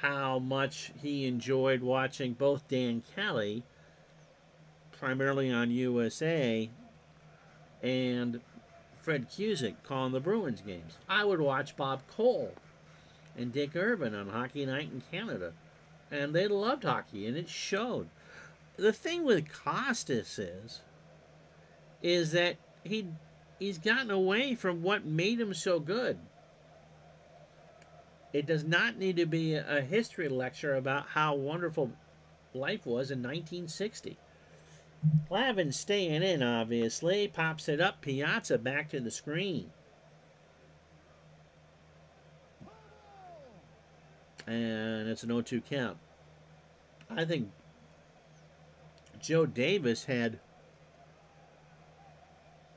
how much he enjoyed watching both Dan Kelly, primarily on USA, and Fred Cusick calling the Bruins games. I would watch Bob Cole and Dick Irvin on Hockey Night in Canada, and they loved hockey, and it showed. The thing with Costas is that he's gotten away from what made him so good. It does not need to be a history lecture about how wonderful life was in 1960. Glavin staying in, obviously. Pops it up. Piazza back to the screen. And it's an 0-2 count. I think Joe Davis had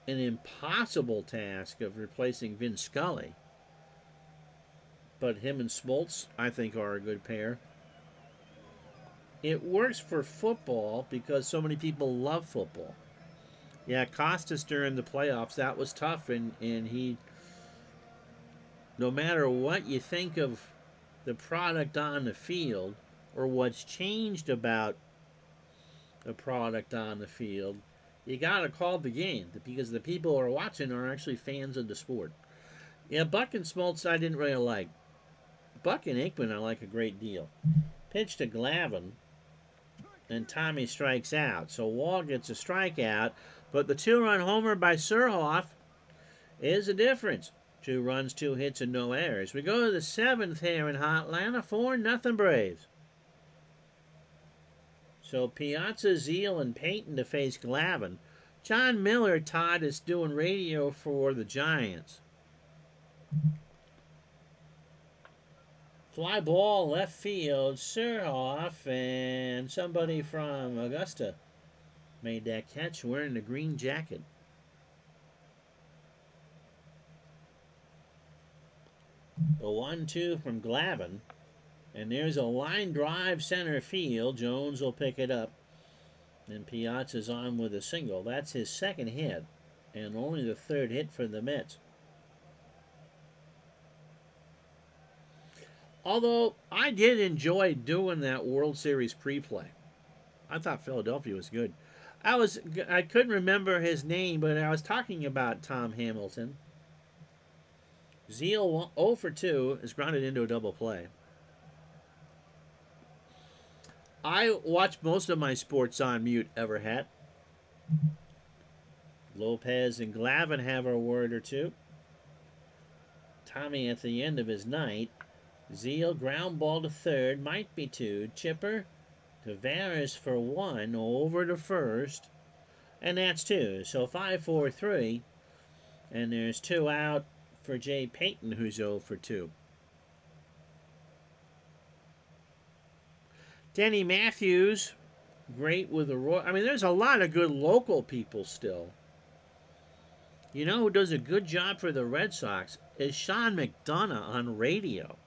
an impossible task of replacing Vin Scully. But him and Smoltz, I think, are a good pair. It works for football because so many people love football. Yeah, Costas during the playoffs, that was tough. And he, no matter what you think of the product on the field or what's changed about the product on the field, you got to call the game because the people who are watching are actually fans of the sport. Yeah, Buck and Smoltz I didn't really like. Buck and Aikman I like a great deal. Pitch to Glavin, and Tommy strikes out. So Wall gets a strikeout, but the 2-run homer by Surhoff is the difference. 2 runs, 2 hits, and no errors. We go to the 7th here in Hotlanta, 4-0 Braves. So Piazza, Zeal, and Payton to face Glavin. John Miller, Todd, is doing radio for the Giants. Fly ball, left field, Surhoff, and somebody from Augusta made that catch wearing the green jacket. A 1-2 from Glavin. And there's a line drive center field. Jones will pick it up. And Piazza's on with a single. That's his 2nd hit. And only the 3rd hit for the Mets. Although, I did enjoy doing that World Series pre-play. I thought Philadelphia was good. I couldn't remember his name, but I was talking about Tom Hamilton. Zeal 0 for 2 is grounded into a double play. I watch most of my sports on mute, Everhat. Lopez and Glavin have a word or two. Tommy at the end of his night. Zeal ground ball to 3rd, might be 2. Chipper to Varys for 1, over to 1st. And that's 2. So 5-4-3. And there's 2 out for Jay Payton, who's 0 for 2. Denny Matthews, great with the Roy. I mean, there's a lot of good local people still. You know who does a good job for the Red Sox is Sean McDonough on radio.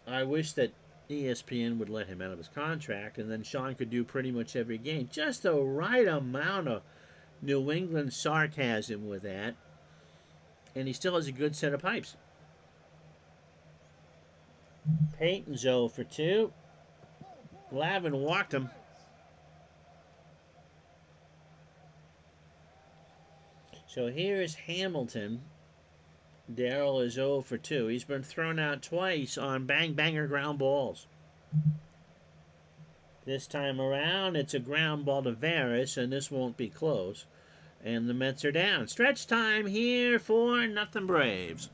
I wish that ESPN would let him out of his contract, and then Sean could do pretty much every game. Just the right amount of New England sarcasm with that. And he still has a good set of pipes. Payton's 0 for 2. Glavin walked him. So here's Hamilton. Darrell is 0 for 2. He's been thrown out twice on bang-banger ground balls. This time around, it's a ground ball to Varys, and this won't be close. And the Mets are down. Stretch time here for nothing Braves.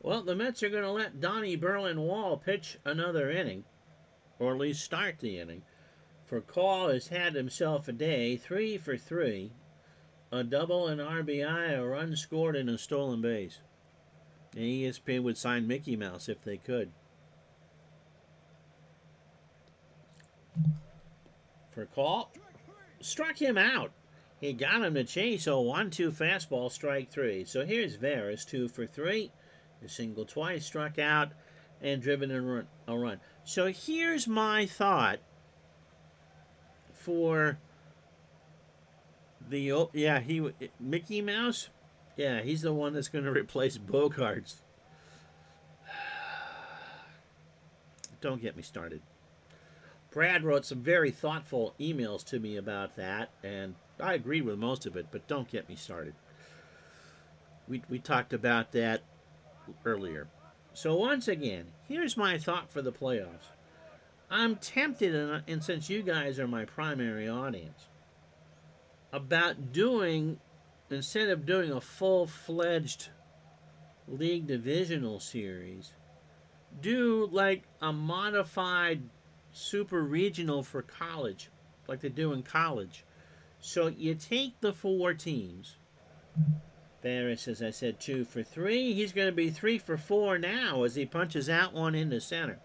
Well, the Mets are going to let Donnie Berlin-Wall pitch another inning, or at least start the inning. For Call has had himself a day, 3 for 3, a double, an RBI, a run scored, and a stolen base. And ESPN would sign Mickey Mouse if they could. For Call, struck him out. He got him to chase a 1-2 fastball, strike 3. So here's Varys, 2 for 3. A single twice, struck out, and driven a run. So here's my thought for the Mickey Mouse. Yeah, he's the one that's going to replace Bogarts. Don't get me started. Brad wrote some very thoughtful emails to me about that, and I agreed with most of it, but don't get me started. We talked about that earlier. So once again, here's my thought for the playoffs. I'm tempted, and since you guys are my primary audience, about doing, instead of doing a full-fledged league divisional series, do like a modified super regional for college, like they do in college. So you take the 4 teams. Varys, as I said, 2 for 3. He's going to be 3 for 4 now as he punches out one into center.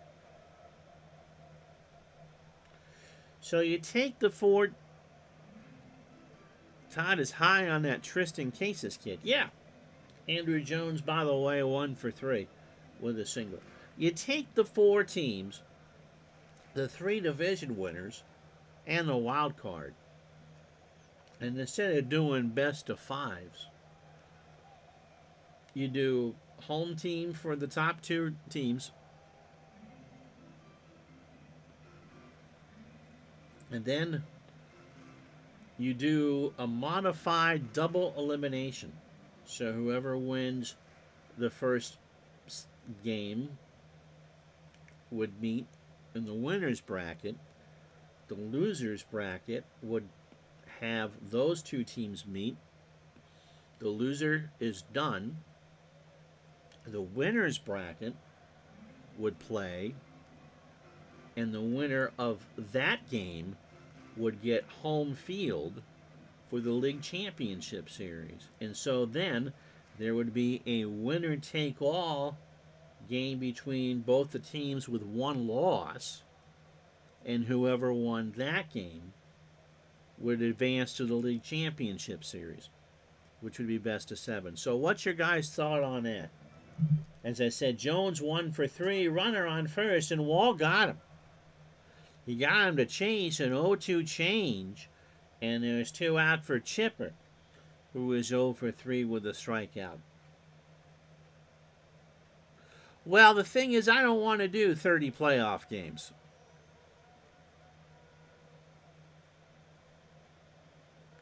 So you take the 4 Todd is high on that Tristan Casas kid. Yeah. Andrew Jones, by the way, 1 for 3 with a single. You take the 4 teams, the 3 division winners, and the wild card, and instead of doing best of 5s, you do home team for the top 2 teams, and then you do a modified double elimination. So whoever wins the first game would meet in the winner's bracket. The loser's bracket would have those 2 teams meet. The loser is done. The winner's bracket would play, and the winner of that game would get home field for the league championship series. And so then there would be a winner-take-all game between both the teams with 1 loss, and whoever won that game would advance to the league championship series, which would be best of 7. So what's your guys' thought on that? As I said, Jones 1 for 3, runner on first, and Wall got him. He got him to chase an 0-2 change, and there's 2 out for Chipper, who was 0 for 3 with a strikeout. Well, the thing is, I don't want to do 30 playoff games.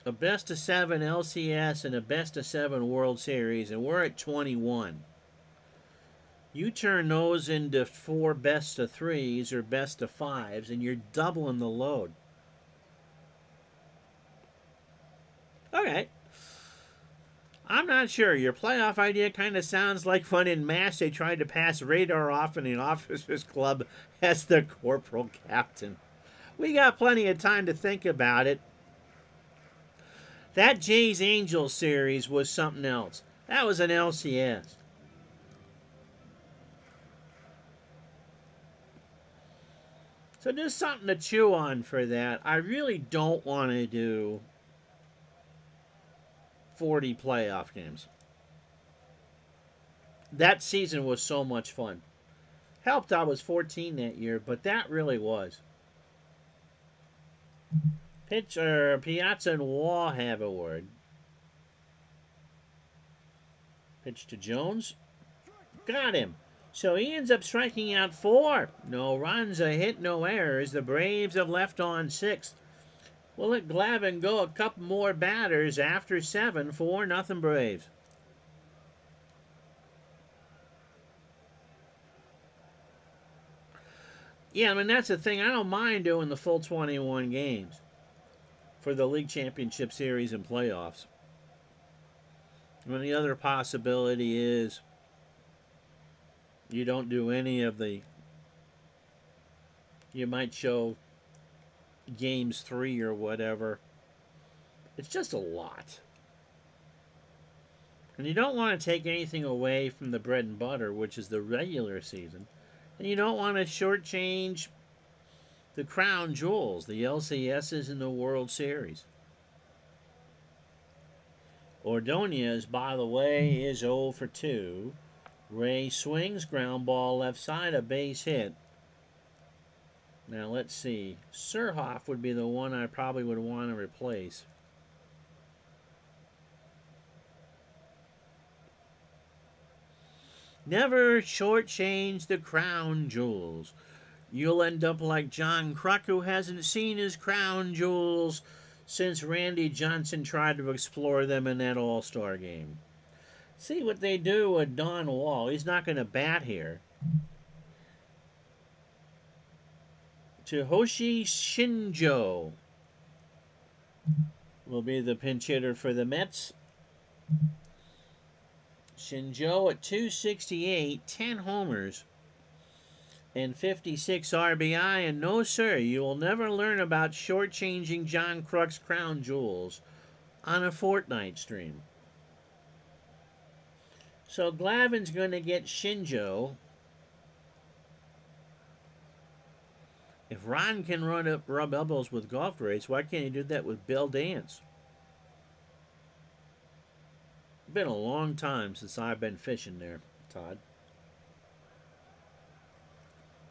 A best of 7 LCS and a best of 7 World Series, and we're at 21. You turn those into 4 best of 3s or best of 5s, and you're doubling the load. Okay. I'm not sure. Your playoff idea kind of sounds like when in MASH they tried to pass Radar off in the Officers Club as the corporal captain. We got plenty of time to think about it. That Jays Angels series was something else. That was an LCS. So there's something to chew on for that. I really don't want to do 40 playoff games. That season was so much fun. Helped I was 14 that year, but that really was. Piazza and Wall have a word. Pitch to Jones. Got him. So he ends up striking out 4. No runs, a hit, no errors. The Braves have left on 6. We'll let Glavine go a couple more batters after 7. 4-0 Braves. Yeah, I mean, that's the thing. I don't mind doing the full 21 games for the League Championship Series and playoffs. I mean, the other possibility is you don't do any of the... You might show games 3 or whatever. It's just a lot. And you don't want to take anything away from the bread and butter, which is the regular season. And you don't want to shortchange the crown jewels, the LCSs and the World Series. Ordonez, by the way, is 0 for 2. Ray swings, ground ball left side, a base hit. Now let's see. Surhoff would be the one I probably would want to replace. Never shortchange the crown jewels. You'll end up like John Kruk, who hasn't seen his crown jewels since Randy Johnson tried to explore them in that All-Star game. See what they do with Don Wall. He's not going to bat here. To Hoshi Shinjo will be the pinch hitter for the Mets. Shinjo at 268, 10 homers, and 56 RBI. And no, sir, you will never learn about shortchanging John Kruk's crown jewels on a Fortnite stream. So Glavine's going to get Shinjo. If Ron can rub elbows with golf race, why can't he do that with Bill Dance? been a long time since I've been fishing there, Todd.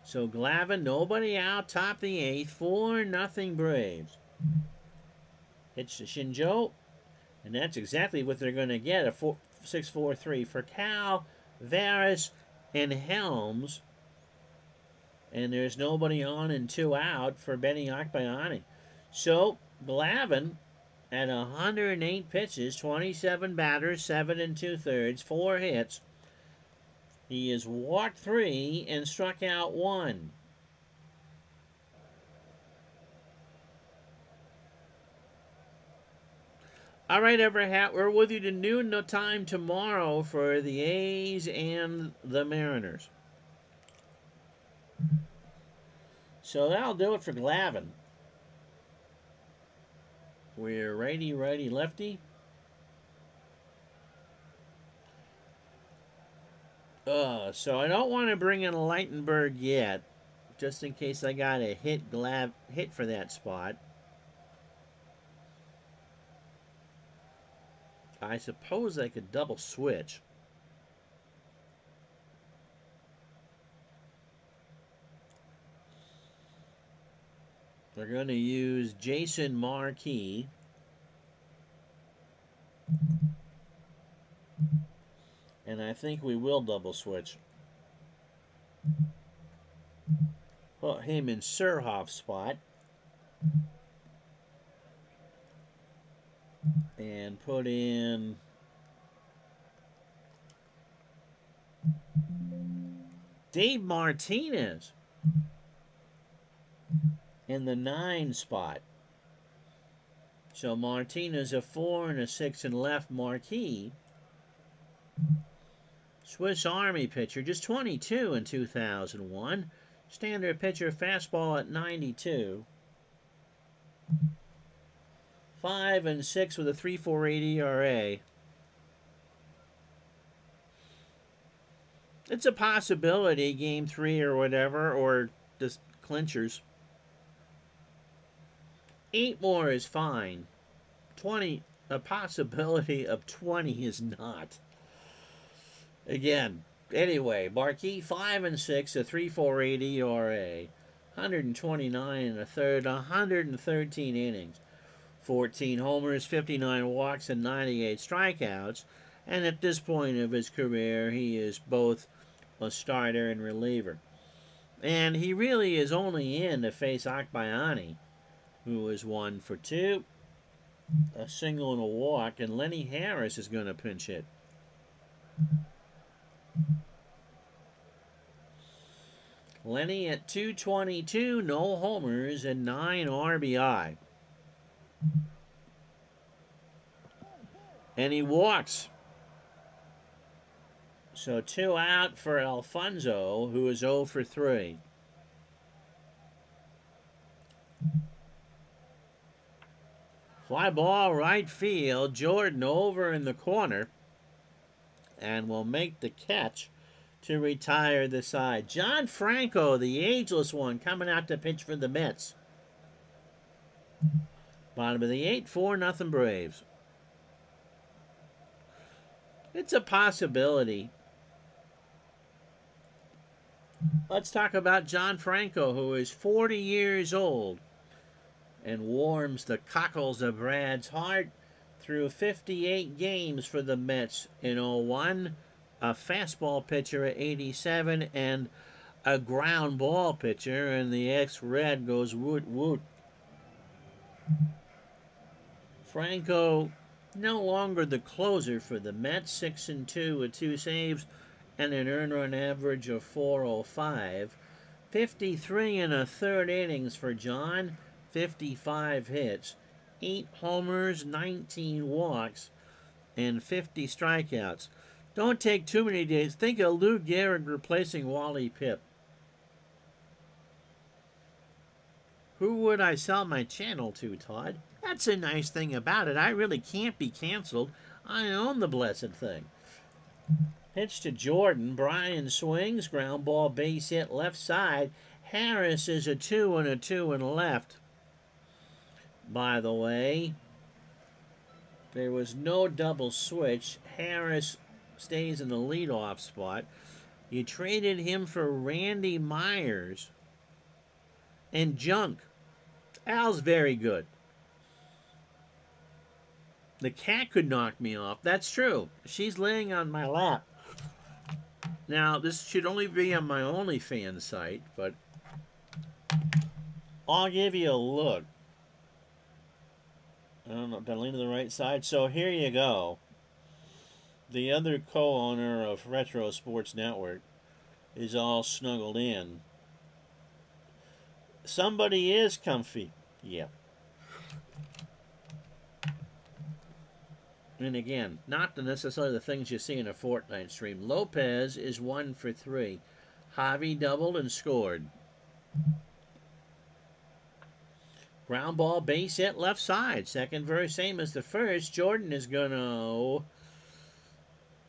So Glavin, nobody out, top the eighth, 4-0 Braves. Pitch to Shinjo, and that's exactly what they're going to get, a 6-4-3 for Cal, Varus, and Helms. And there's nobody on and 2 out for Benny Akbayani. So Glavin at 108 pitches, 27 batters, 7 2/3, 4 hits. He has walked 3 and struck out 1. All right, Everhat, we're with you to noon no time tomorrow for the A's and the Mariners. So that'll do it for Glavin. We're righty, righty, lefty. So I don't want to bring in Leitenberg yet, just in case I got a hit for that spot. I suppose I could double switch. We're going to use Jason Marquis. And I think we will double switch. Put him in Surhoff's spot. And put in Dave Martinez in the 9 spot. So Martinez a 4 and a 6 and left Marquis. Swiss Army pitcher, just 22 in 2001. Standard pitcher, fastball at 92. 5 and 6 with a 3.48 ERA. It's a possibility, game 3 or whatever, or just clinchers. 8 more is fine. 20, a possibility of 20 is not. Again, anyway, Marquis 5 and 6, a 3.48 ERA, 129 and a third, 113 innings, 14 homers, 59 walks, and 98 strikeouts. And at this point of his career, he is both a starter and reliever. And he really is only in to face Akbayani, who is 1 for 2, a single and a walk, and Lenny Harris is going to pinch hit. Lenny at 222, no homers and 9 RBI. And he walks. So 2 out for Alfonso, who is 0 for 3. Fly ball right field. Jordan over in the corner. And will make the catch to retire the side. John Franco, the ageless one, coming out to pitch for the Mets. Bottom of the 8th, 4-0 Braves. It's a possibility. Let's talk about John Franco, who is 40 years old and warms the cockles of Brad's heart through 58 games for the Mets in 01, a fastball pitcher at 87, and a ground ball pitcher, and the ex-Red goes woot woot. Franco no longer the closer for the Mets, 6 and 2 with 2 saves and an earned run average of 4.05. 53 and a third innings for John, 55 hits, 8 homers, 19 walks, and 50 strikeouts. Don't take too many days. Think of Lou Gehrig replacing Wally Pipp. Who would I sell my channel to, Todd? That's a nice thing about it. I really can't be canceled. I own the blessed thing. Pitch to Jordan. Bryan swings. Ground ball, base hit, left side. Harris is a 2 and a 2 and left. By the way, There was no double switch. Harris stays in the leadoff spot. You traded him for Randy Myers and junk. Al's very good. The cat could knock me off. That's true. She's laying on my lap. Now, this should only be on my OnlyFans site, but I'll give you a look. I don't know, did I lean to the right side? So here you go. The other co-owner of Retro Sports Network is all snuggled in. Somebody is comfy. Yep. And again, not necessarily the things you see in a Fortnite stream. Lopez is 1 for 3. Javi doubled and scored. Ground ball, base hit, left side. Second verse, same as the first. Jordan is going to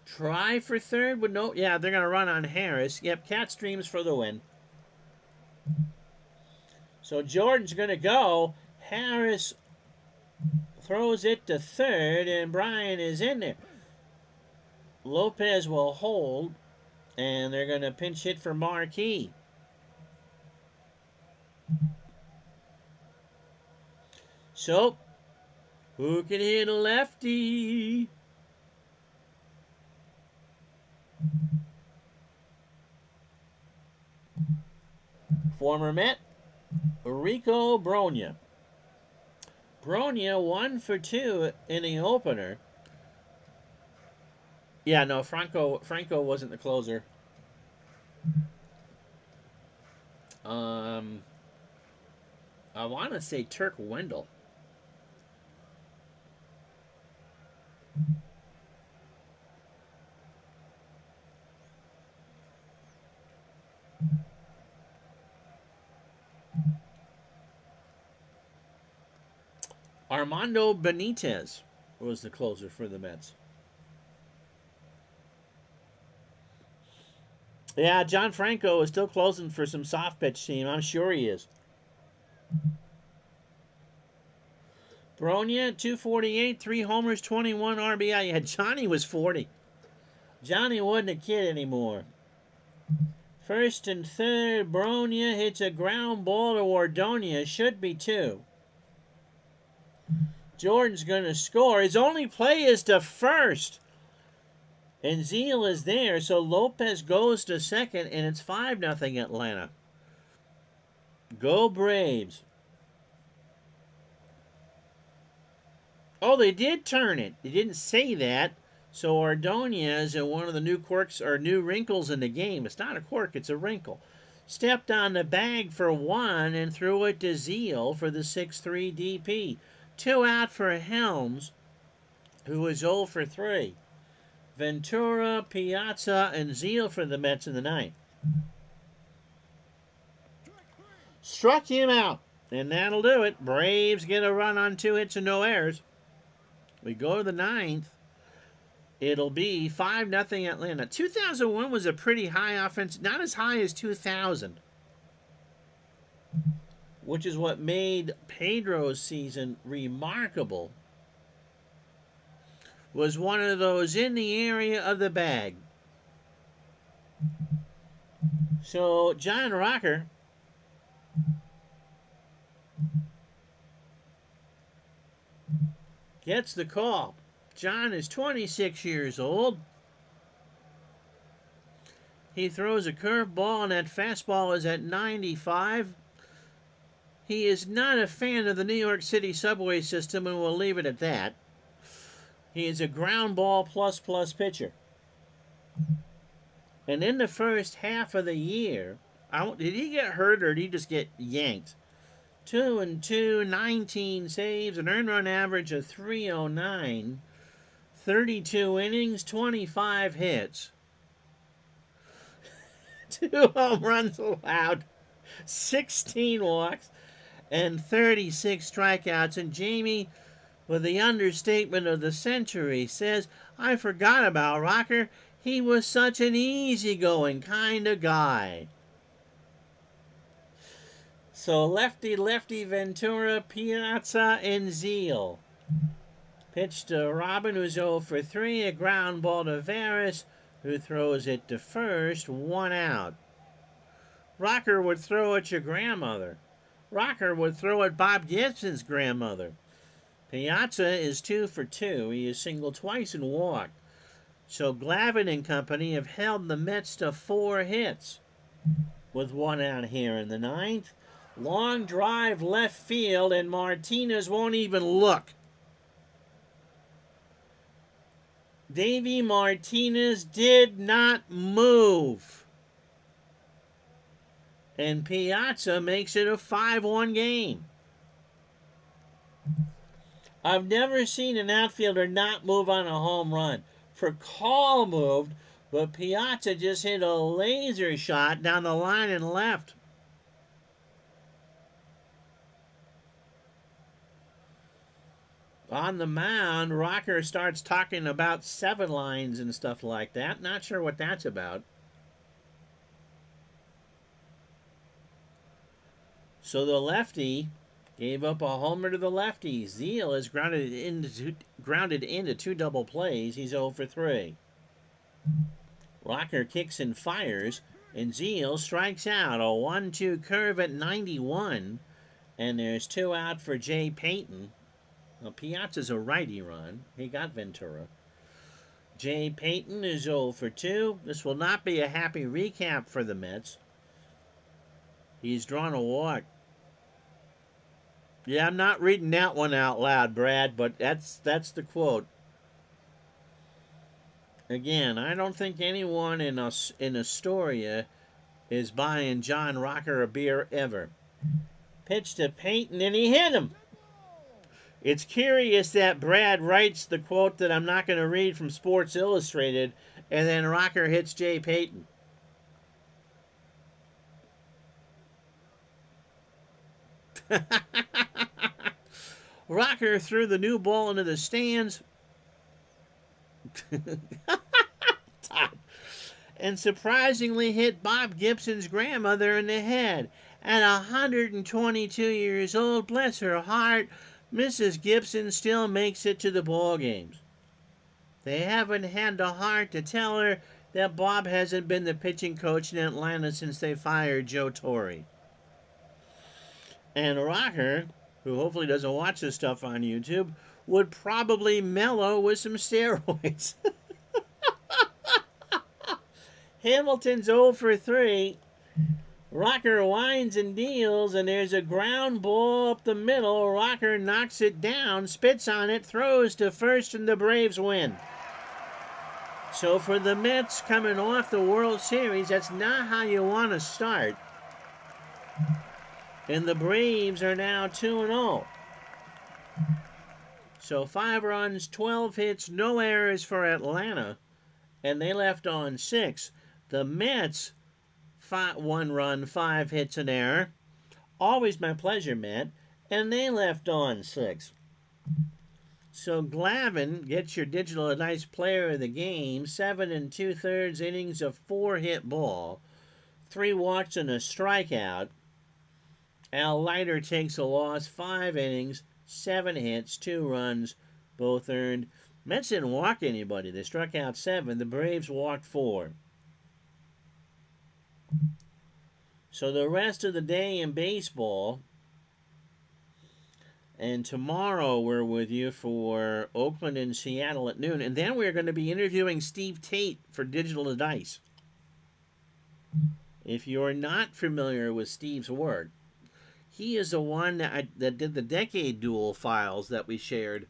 try for third with no... Yeah, they're going to run on Harris. Yep, Cat Streams for the win. So Jordan's going to go. Harris throws it to third, and Brian is in there. Lopez will hold, and they're going to pinch hit for Marquis. So, who can hit a lefty? Former Met, Rico Bronya. Bronya 1 for 2 in the opener. Yeah, no, Franco wasn't the closer. I want to say Turk Wendell. Armando Benitez was the closer for the Mets. Yeah, John Franco is still closing for some soft pitch team. I'm sure he is. Bronya, 248, 3 homers, 21 RBI. Yeah, Johnny was 40. Johnny wasn't a kid anymore. First and third, Bronya hits a ground ball to Ordonia. Should be 2. Jordan's going to score. His only play is to first. And Zeal is there, so Lopez goes to second, and it's 5-0 Atlanta. Go Braves. Oh, they did turn it. They didn't say that. So Ordonez, one of the new quirks or new wrinkles in the game. It's not a quirk, it's a wrinkle. Stepped on the bag for 1 and threw it to Zeal for the 6-3 DP. 2 out for Helms, who was 0 for 3. Ventura, Piazza, and Zeal for the Mets in the ninth. Struck him out, and that'll do it. Braves get a run on 2 hits and no errors. We go to the ninth. It'll be 5-0 Atlanta. 2001 was a pretty high offense, not as high as 2000, which is what made Pedro's season remarkable. Was one of those in the area of the bag. So John Rocker gets the call. John is 26 years old. He throws a curveball, and that fastball is at 95. He is not a fan of the New York City subway system, and we'll leave it at that. He is a ground ball plus pitcher. And in the first half of the year, did he get hurt or did he just get yanked? 2-2, 19 saves, an earned run average of 309, 32 innings, 25 hits, 2 home runs allowed, 16 walks, and 36 strikeouts. And Jamie, with the understatement of the century, says, I forgot about Rocker. He was such an easygoing kind of guy. So lefty, Ventura, Piazza, and Zeal. Pitch to Robin, who's 0 for 3. A ground ball to Varus, who throws it to first. 1 out. Rocker would throw at your grandmother. Rocker would throw at Bob Gibson's grandmother. Piazza is 2 for 2. He is singled twice and walked. So Glavine and company have held the Mets to 4 hits with 1 out here in the 9th. Long drive left field, and Martinez won't even look. Davey Martinez did not move. And Piazza makes it a 5-1 game. I've never seen an outfielder not move on a home run. Call moved, but Piazza just hit a laser shot down the line and left. On the mound, Rocker starts talking about 7 lines and stuff like that. Not sure what that's about. So the lefty gave up a homer to the lefty. Zeal is grounded into 2 double plays. He's 0 for 3. Rocker kicks and fires, and Zeal strikes out. A 1-2 curve at 91, and there's 2 out for Jay Payton. Now, Piazza's a righty run. He got Ventura. Jay Payton is 0 for 2. This will not be a happy recap for the Mets. He's drawn a walk. Yeah, I'm not reading that one out loud, Brad, but that's the quote. Again, I don't think anyone in Astoria is buying John Rocker a beer ever. Pitch to Payton, and he hit him. It's curious that Brad writes the quote that I'm not going to read from Sports Illustrated, and then Rocker hits Jay Payton. Rocker threw the new ball into the stands and surprisingly hit Bob Gibson's grandmother in the head. At 122 years old, bless her heart, Mrs. Gibson still makes it to the ball games. They haven't had the heart to tell her that Bob hasn't been the pitching coach in Atlanta since they fired Joe Torre. And Rocker, who hopefully doesn't watch this stuff on YouTube, would probably mellow with some steroids. Hamilton's 0 for 3. Rocker winds and deals, and there's a ground ball up the middle. Rocker knocks it down, spits on it, throws to first, and the Braves win. So for the Mets coming off the World Series, that's not how you want to start. And the Braves are now 2-0. So 5 runs, 12 hits, no errors for Atlanta, and they left on 6. The Mets, 1 run, 5 hits, an error. Always my pleasure, Matt. And they left on 6. So Glavine gets your digital dice player of the game. 7 2/3 innings of 4-hit ball. 3 walks and a strikeout. Al Leiter takes a loss. 5 innings, 7 hits, 2 runs, both earned. Mets didn't walk anybody. They struck out 7. The Braves walked 4. So the rest of the day in baseball, and tomorrow we're with you for Oakland and Seattle at noon, and then we're going to be interviewing Steve Tate for Digital Dice. If you're not familiar with Steve's work, he is the one that did the Decade Duel files that we shared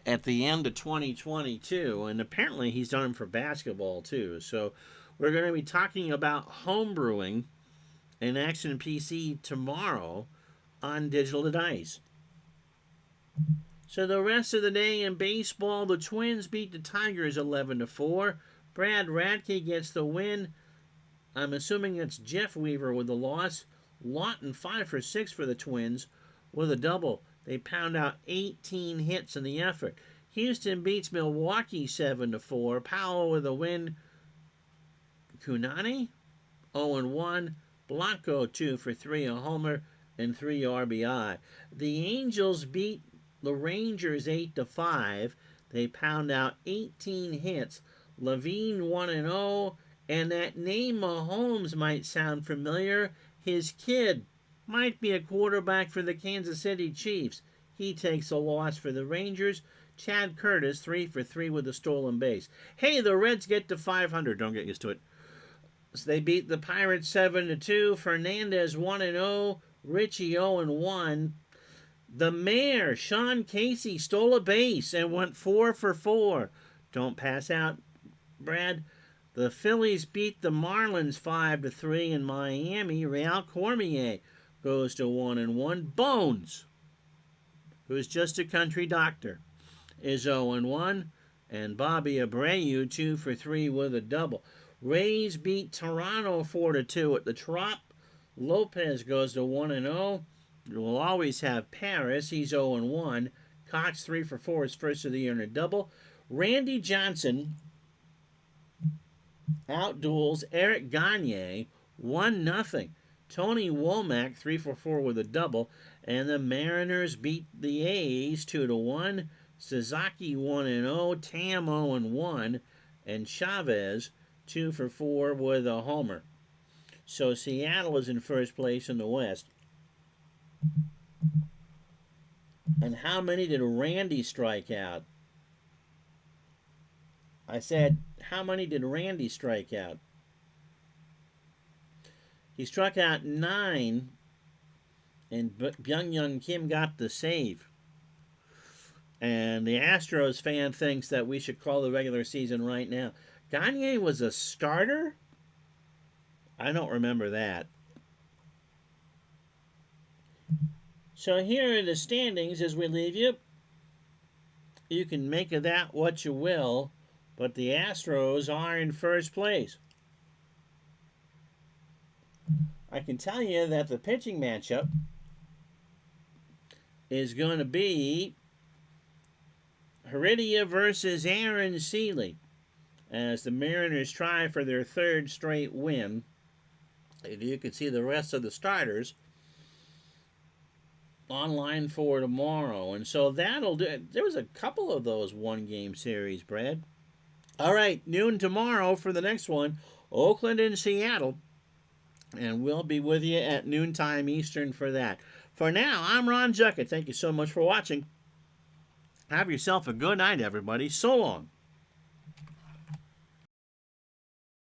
at the end of 2022, and apparently he's done them for basketball too. So we're going to be talking about homebrewing and Action PC tomorrow on Digital Dice. So the rest of the day in baseball, the Twins beat the Tigers 11-4. Brad Radke gets the win. I'm assuming it's Jeff Weaver with the loss. Lawton 5 for 6 for the Twins with a double. They pound out 18 hits in the effort. Houston beats Milwaukee 7-4. Powell with a win. Kunani 0-1. Blanco 2 for 3, a homer and 3 RBI. The Angels beat the Rangers 8-5. They pound out 18 hits. Levine 1-0. And that name Mahomes might sound familiar. His kid might be a quarterback for the Kansas City Chiefs. He takes a loss for the Rangers. Chad Curtis, 3 for 3 with a stolen base. Hey, the Reds get to 500. Don't get used to it. So they beat the Pirates 7-2. Fernandez 1-0. Richie 0-1. The mayor, Sean Casey, stole a base and went 4 for 4. Don't pass out, Brad. The Phillies beat the Marlins 5-3 in Miami. Real Cormier goes to 1-1. Bones, who's just a country doctor, is 0-1. And Bobby Abreu 2 for 3 with a double. Rays beat Toronto 4-2 at the Trop. Lopez goes to 1-0. We'll always have Paris. He's 0-1. Cox 3 for 4, his first of the year in a double. Randy Johnson outduels Eric Gagne 1-0. Tony Womack 3 for 4 with a double. And the Mariners beat the A's 2-1. Sasaki 1-0. Tam 0-1. And Chavez 2 for 4 with a homer. So Seattle is in first place in the West. And how many did Randy strike out? I said, how many did Randy strike out? He struck out 9, and Byung-Hyun Kim got the save. And the Astros fan thinks that we should call the regular season right now. Gagne was a starter? I don't remember that. So here are the standings as we leave you. You can make of that what you will, but the Astros are in first place. I can tell you that the pitching matchup is going to be Heredia versus Aaron Seeley as the Mariners try for their third straight win. You can see the rest of the starters online for tomorrow. And so that'll do it. There was a couple of those one-game series, Brad. All right, noon tomorrow for the next one, Oakland and Seattle. And we'll be with you at noontime Eastern for that. For now, I'm Ron Juckett. Thank you so much for watching. Have yourself a good night, everybody. So long.